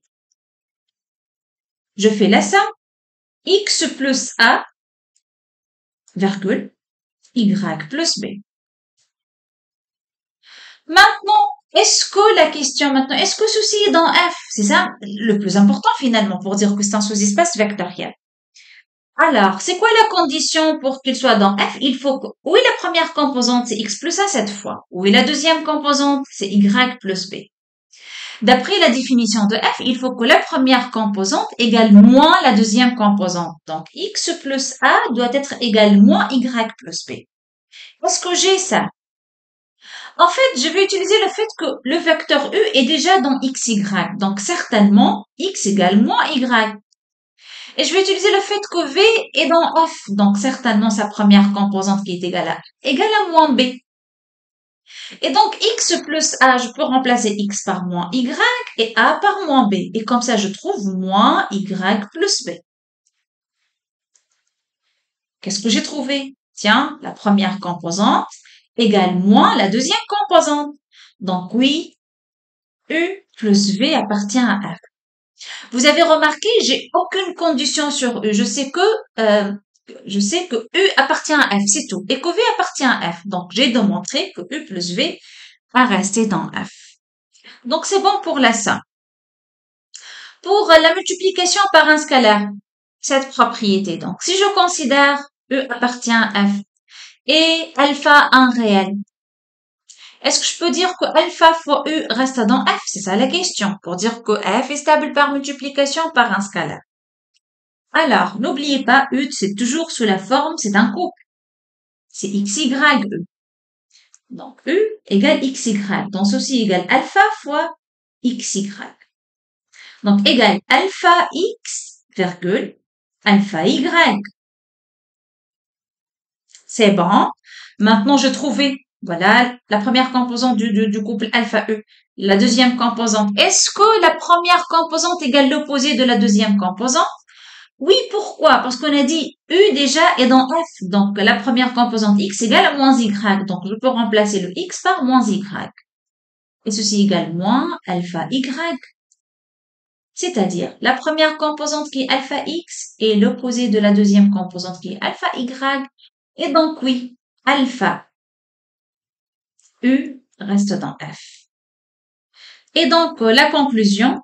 Je fais la somme. X plus A, virgule, Y plus B. Maintenant, est-ce que ceci est dans F? C'est ça le plus important finalement pour dire que c'est un sous-espace vectoriel. Alors, c'est quoi la condition pour qu'il soit dans F? Il faut que, où est la première composante? C'est X plus A cette fois. Où est la deuxième composante? C'est Y plus B. D'après la définition de F, il faut que la première composante égale moins la deuxième composante. Donc, X plus A doit être égal moins Y plus B. Est-ce que j'ai ça? En fait, je vais utiliser le fait que le vecteur U est déjà dans XY. Donc, certainement, X égale moins Y. Et je vais utiliser le fait que V est dans F. Donc, certainement, sa première composante qui est égale à moins B. Et donc, X plus A, je peux remplacer X par moins Y et A par moins B. Et comme ça, je trouve moins Y plus B. Qu'est-ce que j'ai trouvé? Tiens, la première composante égale moins la deuxième composante. Donc, oui, U plus V appartient à F. Vous avez remarqué, j'ai aucune condition sur U. Je sais que U appartient à F, c'est tout. Et que V appartient à F. Donc, j'ai démontré que U plus V va rester dans F. Donc, c'est bon pour la somme. Pour la multiplication par un scalaire, cette propriété. Donc, si je considère U appartient à F et alpha un réel, est-ce que je peux dire que alpha fois U reste dans F? C'est ça la question. Pour dire que F est stable par multiplication par un scalaire. Alors, n'oubliez pas, U, c'est toujours sous la forme, c'est un couple. C'est XY, U. Donc, U égale XY. Donc, ceci égale alpha fois XY. Donc, égale alpha X, virgule, alpha Y. C'est bon. Maintenant, je trouvais, voilà, la première composante du couple alpha E. La deuxième composante. Est-ce que la première composante égale l'opposé de la deuxième composante? Oui, pourquoi? Parce qu'on a dit U déjà est dans F. Donc, la première composante X égale à moins Y. Donc, je peux remplacer le X par moins Y. Et ceci égale moins alpha Y. C'est-à-dire, la première composante qui est alpha X est l'opposé de la deuxième composante qui est alpha Y. Et donc, oui, alpha U reste dans F. Et donc, la conclusion,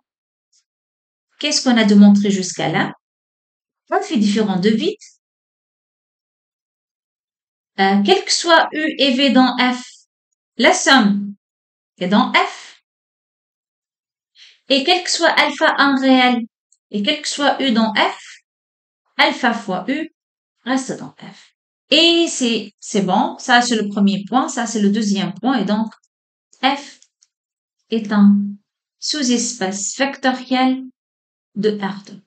qu'est-ce qu'on a démontré jusqu'à là? F est différent de vide. Quel que soit U et V dans F, la somme est dans F. Et quel que soit alpha 1 réel et quel que soit U dans F, alpha fois U reste dans F. Et c'est bon, ça c'est le premier point, ça c'est le deuxième point, et donc F est un sous-espace vectoriel de R2.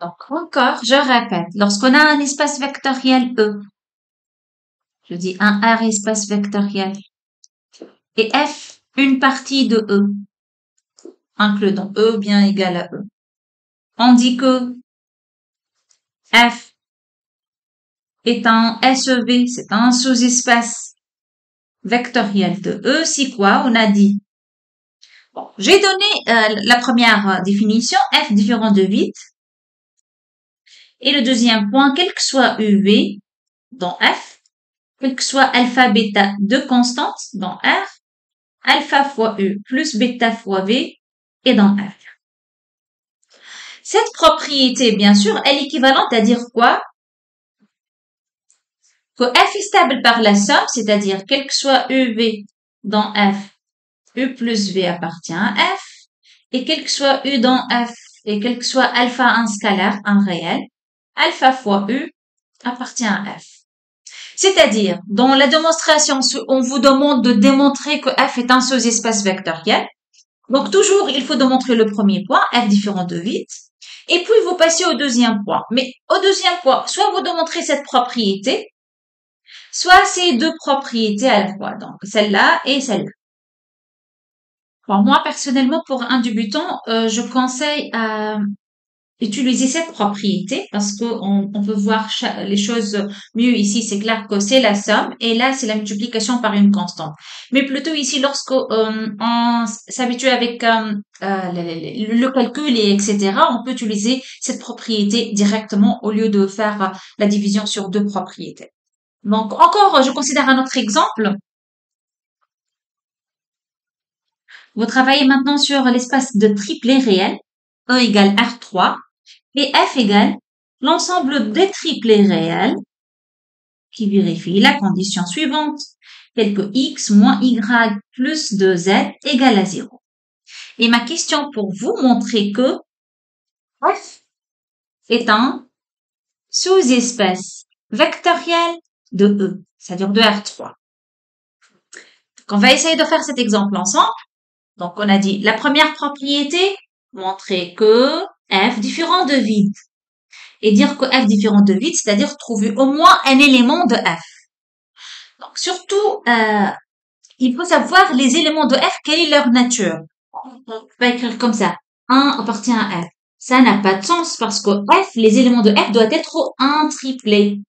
Donc, encore, je répète, lorsqu'on a un espace vectoriel E, je dis un R espace vectoriel, et F, une partie de E, inclus dans E bien égal à E. On dit que F est un SEV, c'est un sous-espace vectoriel de E, si quoi, on a dit. Bon, j'ai donné la première définition, F différent de vide. Et le deuxième point, quel que soit UV dans F, quel que soit alpha, bêta, deux constantes dans R, alpha fois U plus bêta fois V est dans R. Cette propriété, bien sûr, elle est équivalente à dire quoi? Que F est stable par la somme, c'est-à-dire quel que soit UV dans F, U plus V appartient à F, et quel que soit U dans F, et quel que soit alpha un scalaire, un réel, alpha fois U appartient à F. C'est-à-dire, dans la démonstration, on vous demande de démontrer que F est un sous-espace vectoriel. Donc, toujours, il faut démontrer le premier point, F différent de vide. Et puis, vous passez au deuxième point. Mais au deuxième point, soit vous démontrez cette propriété, soit ces deux propriétés à la fois. Donc, celle-là et celle-là. Bon, moi, personnellement, pour un débutant, je conseille à utiliser cette propriété parce qu'on peut voir les choses mieux ici. C'est clair que c'est la somme et là, c'est la multiplication par une constante. Mais plutôt ici, lorsque on s'habitue avec le calcul et etc., on peut utiliser cette propriété directement au lieu de faire la division sur deux propriétés. Donc, encore, je considère un autre exemple. Vous travaillez maintenant sur l'espace de triplé réel, E égale R3, et F égale l'ensemble des triplés réels qui vérifie la condition suivante, telle que x moins y plus 2z égale à 0. Et ma question pour vous montrer que F est un sous-espace vectoriel de E, c'est-à-dire de R3. Donc, on va essayer de faire cet exemple ensemble. Donc, on a dit la première propriété, montrer que F différent de vide. Et dire que F différent de vide, c'est-à-dire trouver au moins un élément de F. Donc, surtout, il faut savoir les éléments de F, quelle est leur nature. On va écrire comme ça. 1 appartient à F. Ça n'a pas de sens parce que F, les éléments de F doivent être un triplé.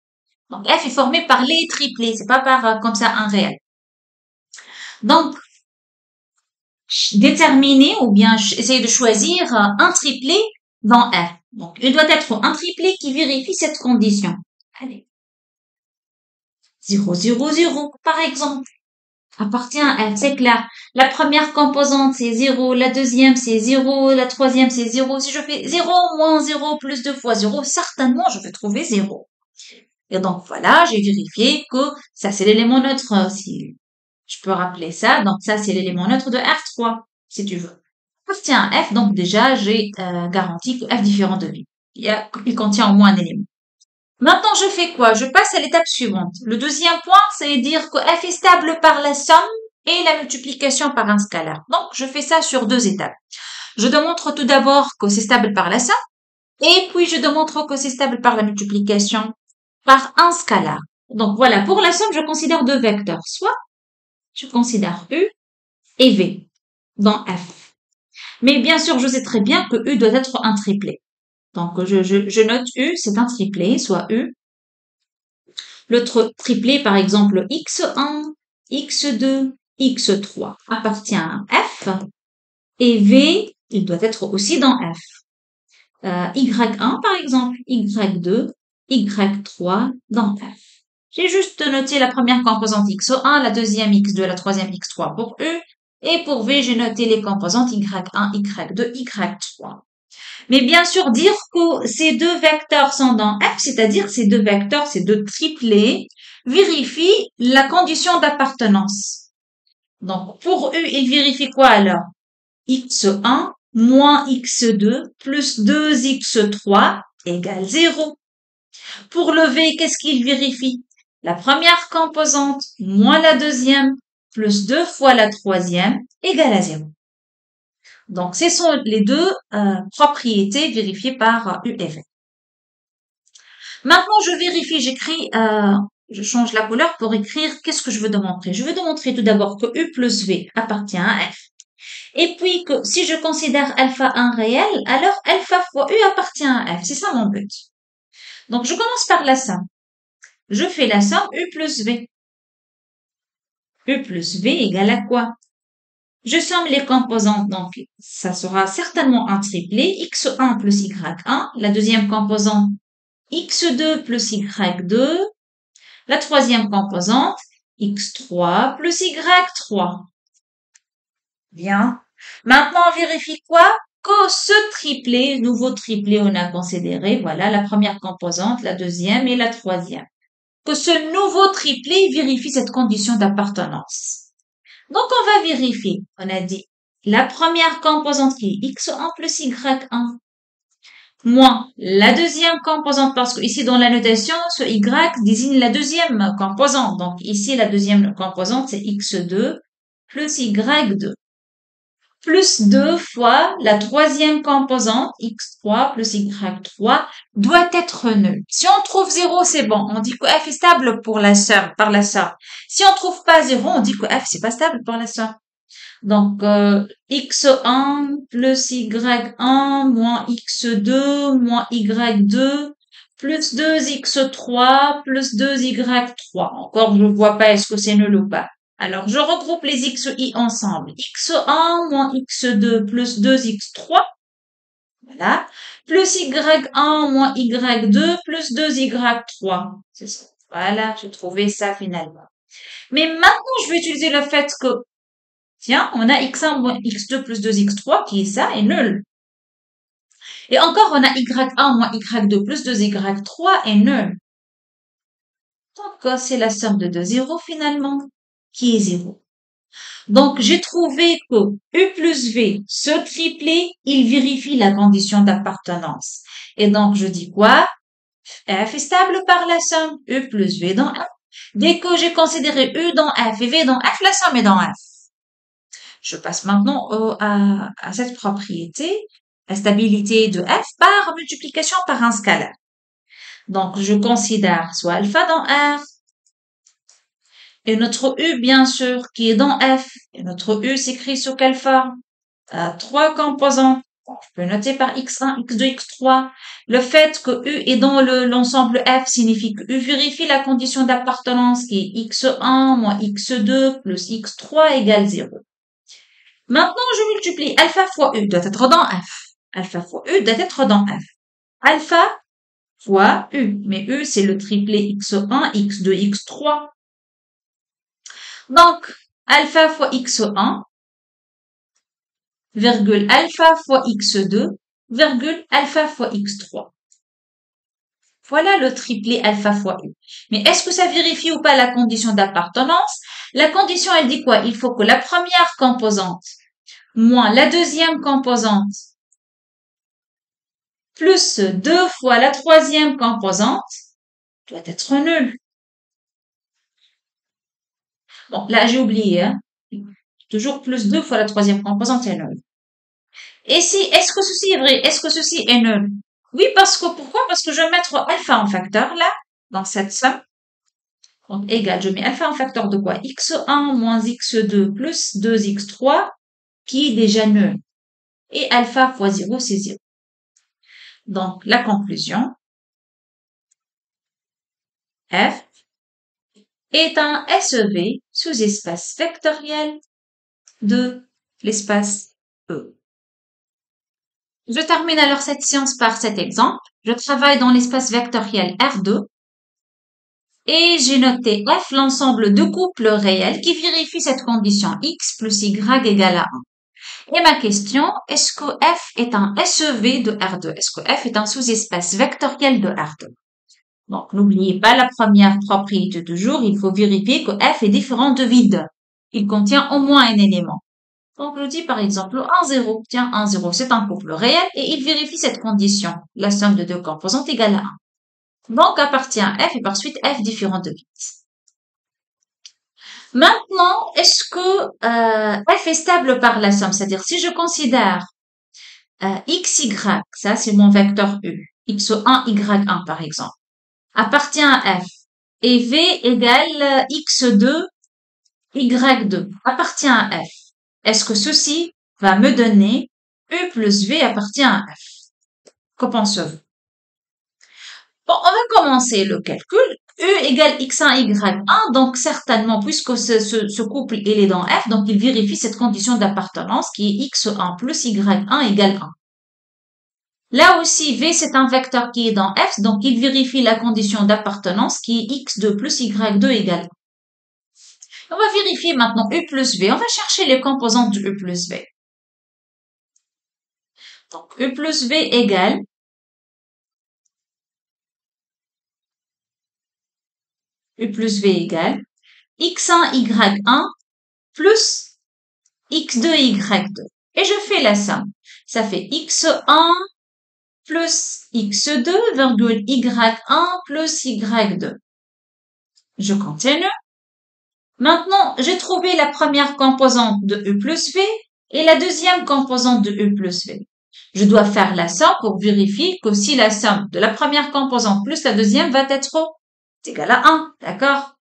Donc, F est formé par les triplés. C'est pas par, comme ça, un réel. Donc, déterminer ou bien essayer de choisir un triplé dans F. Donc, il doit être un triplé qui vérifie cette condition. Allez. 0, 0, 0, par exemple, appartient à F, c'est clair. La première composante, c'est 0, la deuxième, c'est 0, la troisième, c'est 0. Si je fais 0 moins 0 plus 2 fois 0, certainement, je vais trouver 0. Et donc, voilà, j'ai vérifié que ça, c'est l'élément neutre, si je peux rappeler ça. Donc, ça, c'est l'élément neutre de R3, si tu veux. Appartient à F, donc déjà, j'ai garanti que F différent de V. Il contient au moins un élément. Maintenant, je fais quoi? Je passe à l'étape suivante. Le deuxième point, c'est dire que F est stable par la somme et la multiplication par un scalaire. Donc, je fais ça sur deux étapes. Je démontre tout d'abord que c'est stable par la somme et puis je démontre que c'est stable par la multiplication par un scalaire. Donc, voilà. Pour la somme, je considère deux vecteurs. Soit je considère U et V dans F. Mais bien sûr, je sais très bien que U doit être un triplet. Donc, je note U, c'est un triplet, soit U. Le triplet, par exemple, x1, x2, x3 appartient à F. Et V, il doit être aussi dans F. Y1, par exemple, Y2, Y3 dans F. J'ai juste noté la première composante x1, la deuxième x2, la troisième x3 pour U. Et pour V, j'ai noté les composantes y1, y2, y3. Mais bien sûr, dire que ces deux vecteurs sont dans F, c'est-à-dire ces deux vecteurs, ces deux triplés, vérifient la condition d'appartenance. Donc, pour U, il vérifie quoi alors? x1 moins x2 plus 2x3 égale 0. Pour le V, qu'est-ce qu'il vérifie? La première composante moins la deuxième plus 2 fois la troisième égale à 0. Donc, ce sont les deux propriétés vérifiées par U et V. Maintenant, je vérifie, j'écris, je change la couleur pour écrire qu'est-ce que je veux démontrer. Je veux démontrer tout d'abord que U plus V appartient à F. Et puis que si je considère alpha 1 réel, alors alpha fois U appartient à F. C'est ça mon but. Donc, je commence par la somme. Je fais la somme U plus V. U plus V égale à quoi? Je somme les composantes, donc ça sera certainement un triplé, x1 plus y1. La deuxième composante, x2 plus y2. La troisième composante, x3 plus y3. Bien. Maintenant, on vérifie quoi? Que ce triplé, nouveau triplé, on a considéré, voilà, la première composante, la deuxième et la troisième. Que ce nouveau triplé vérifie cette condition d'appartenance. Donc, on va vérifier. On a dit la première composante qui est x1 plus y1 moins la deuxième composante, parce que ici dans la notation, ce y désigne la deuxième composante. Donc ici, la deuxième composante, c'est x2 plus y2 plus 2 fois la troisième composante, x3 plus y3, doit être nul. Si on trouve 0, c'est bon. On dit que f est stable pour la somme, par la somme. Si on trouve pas 0, on dit que f c'est pas stable par la somme. Donc, x1 plus y1 moins x2 moins y2 plus 2x3 plus 2y3. Encore, je ne vois pas est-ce que c'est nul ou pas. Alors, je regroupe les xi ensemble. x1 moins x2 plus 2x3. Voilà. Plus y1 moins y2 plus 2y3. C'est ça. Voilà, j'ai trouvé ça finalement. Mais maintenant, je vais utiliser le fait que tiens, on a x1 moins x2 plus 2x3 qui est ça, est nul. Et encore, on a y1 moins y2 plus 2y3 est nul. Donc, c'est la somme de deux zéros finalement qui est 0. Donc, j'ai trouvé que U plus V, ce triplé, il vérifie la condition d'appartenance. Et donc, je dis quoi? F est stable par la somme U plus V dans F. Dès que j'ai considéré U dans F et V dans F, la somme est dans F. Je passe maintenant à cette propriété, la stabilité de f par multiplication par un scalaire. Donc, je considère soit alpha dans R, et notre U, bien sûr, qui est dans F, et notre U s'écrit sous quelle forme? Trois composants. Je peux noter par x1, x2, x3. Le fait que U est dans l'ensemble F signifie que U vérifie la condition d'appartenance qui est x1 moins x2 plus x3 égale 0. Maintenant, je multiplie alpha fois U doit être dans F. Alpha fois U doit être dans F. Alpha fois U. Mais U, c'est le triplé x1, x2, x3. Donc, alpha fois x1, virgule alpha fois x2, virgule alpha fois x3. Voilà le triplé alpha fois U. Mais est-ce que ça vérifie ou pas la condition d'appartenance? La condition, elle dit quoi? Il faut que la première composante moins la deuxième composante plus 2 fois la troisième composante doit être nul. Bon, là, j'ai oublié, hein. Toujours plus 2 fois la troisième composante est nul. Et si, est-ce que ceci est vrai? Est-ce que ceci est nul? Oui, parce que, pourquoi? Parce que je vais mettre alpha en facteur, là, dans cette somme. Donc, égal, je mets alpha en facteur de quoi? x1 moins x2 plus 2x3, qui est déjà nul. Et alpha fois 0, c'est 0. Donc, la conclusion, f est un SEV sous espace vectoriel de l'espace E. Je termine alors cette séance par cet exemple. Je travaille dans l'espace vectoriel R2 et j'ai noté F l'ensemble de couples réels qui vérifient cette condition X plus Y égale à 1. Et ma question, est-ce que F est un SEV de R2? Est-ce que F est un sous-espace vectoriel de R2? Donc, n'oubliez pas la première propriété du jour, il faut vérifier que F est différent de vide. Il contient au moins un élément. Donc, je dis par exemple 1, 0. Tiens, 1, 0, c'est un couple réel et il vérifie cette condition. La somme de deux composantes égale à 1. Donc, appartient à F et par suite F différent de vide. Maintenant, est-ce que F est stable par la somme? C'est-à-dire, si je considère x, y, ça c'est mon vecteur U, x1, y1 par exemple. appartient à f et v égale x2, y2 appartient à f, est-ce que ceci va me donner u plus v appartient à f? Que pensez-vous? Bon, on va commencer le calcul. U égale x1, y1. Donc, certainement, puisque ce couple, il est dans F, donc il vérifie cette condition d'appartenance qui est x1 plus y1 égale 1. Là aussi, V, c'est un vecteur qui est dans F, donc il vérifie la condition d'appartenance qui est x2 plus y2 égale 1. On va vérifier maintenant U plus V. On va chercher les composantes de U plus V. Donc, U plus V égale U plus V égale x1, y1 plus x2, y2. Et je fais la somme. Ça fait x1 plus x2, virgule y1 plus y2. Je continue. Maintenant, j'ai trouvé la première composante de U plus V et la deuxième composante de U plus V. Je dois faire la somme pour vérifier que si la somme de la première composante plus la deuxième va être égale à 1, d'accord?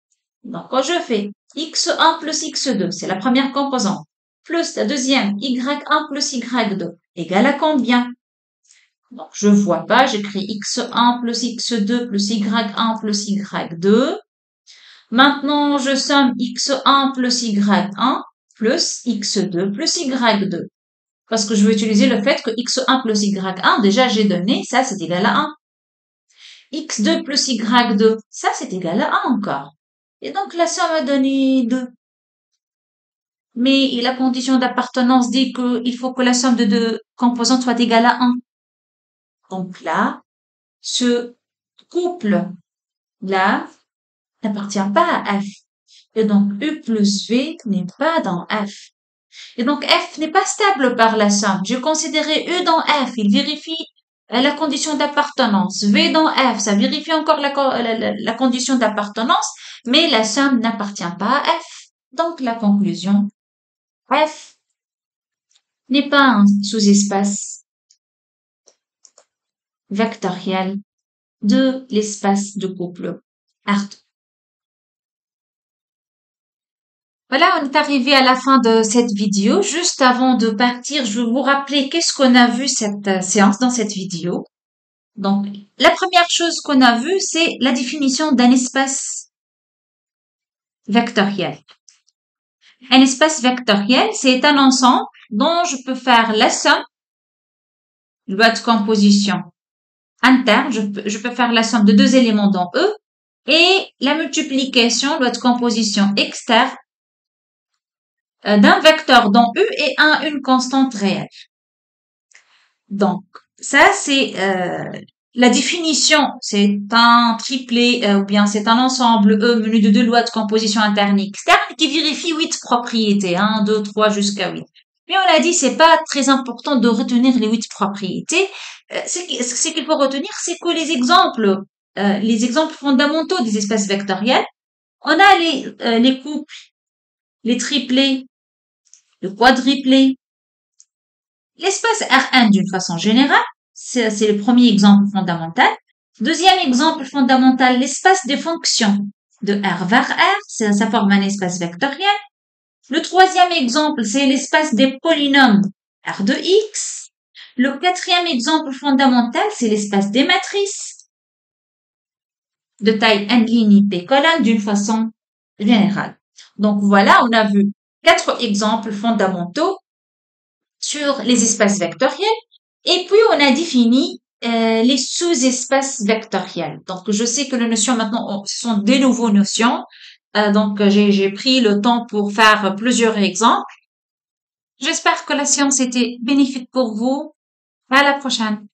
Donc, quand je fais x1 plus x2, c'est la première composante, plus la deuxième y1 plus y2, égale à combien? Donc, je vois pas, j'écris x1 plus x2 plus y1 plus y2. Maintenant, je somme x1 plus y1 plus x2 plus y2. Parce que je vais utiliser le fait que x1 plus y1, déjà j'ai donné, ça c'est égal à 1. x2 plus y2, ça c'est égal à 1 encore. Et donc la somme a donné 2. Mais la condition d'appartenance dit qu'il faut que la somme de deux composantes soit égale à 1. Donc là, ce couple-là n'appartient pas à F. Et donc U plus V n'est pas dans F. Et donc F n'est pas stable par la somme. J'ai considéré U dans F, il vérifie la condition d'appartenance. V dans F, ça vérifie encore la condition d'appartenance, mais la somme n'appartient pas à F. Donc la conclusion, F n'est pas un sous-espace vectoriel de l'espace de couple R2. Voilà, on est arrivé à la fin de cette vidéo. Juste avant de partir, je vais vous rappeler qu'est-ce qu'on a vu cette séance dans cette vidéo. Donc, la première chose qu'on a vue, c'est la définition d'un espace vectoriel. Un espace vectoriel, c'est un ensemble dont je peux faire la somme, loi de composition interne, je peux faire la somme de deux éléments dans E, et la multiplication, loi de composition externe, d'un vecteur dans U et une constante réelle. Donc, ça, c'est la définition. C'est un triplet ou bien c'est un ensemble E menu de deux lois de composition interne et externe qui vérifie 8 propriétés, 1, 2, 3 jusqu'à 8. Mais on a dit, c'est pas très important de retenir les 8 propriétés. Ce qu'il faut retenir, c'est que les exemples fondamentaux des espaces vectoriels, on a les couples, les triplets, le quadriplé, l'espace R1 d'une façon générale, c'est le premier exemple fondamental. Deuxième exemple fondamental, l'espace des fonctions de R vers R, ça forme un espace vectoriel. Le troisième exemple, c'est l'espace des polynômes R de X. Le quatrième exemple fondamental, c'est l'espace des matrices de taille n ligne p colonne d'une façon générale. Donc voilà, on a vu 4 exemples fondamentaux sur les espaces vectoriels et puis on a défini les sous-espaces vectoriels. Donc je sais que les notions maintenant ce sont des nouveaux notions. Donc j'ai pris le temps pour faire plusieurs exemples. J'espère que la séance était bénéfique pour vous. À la prochaine.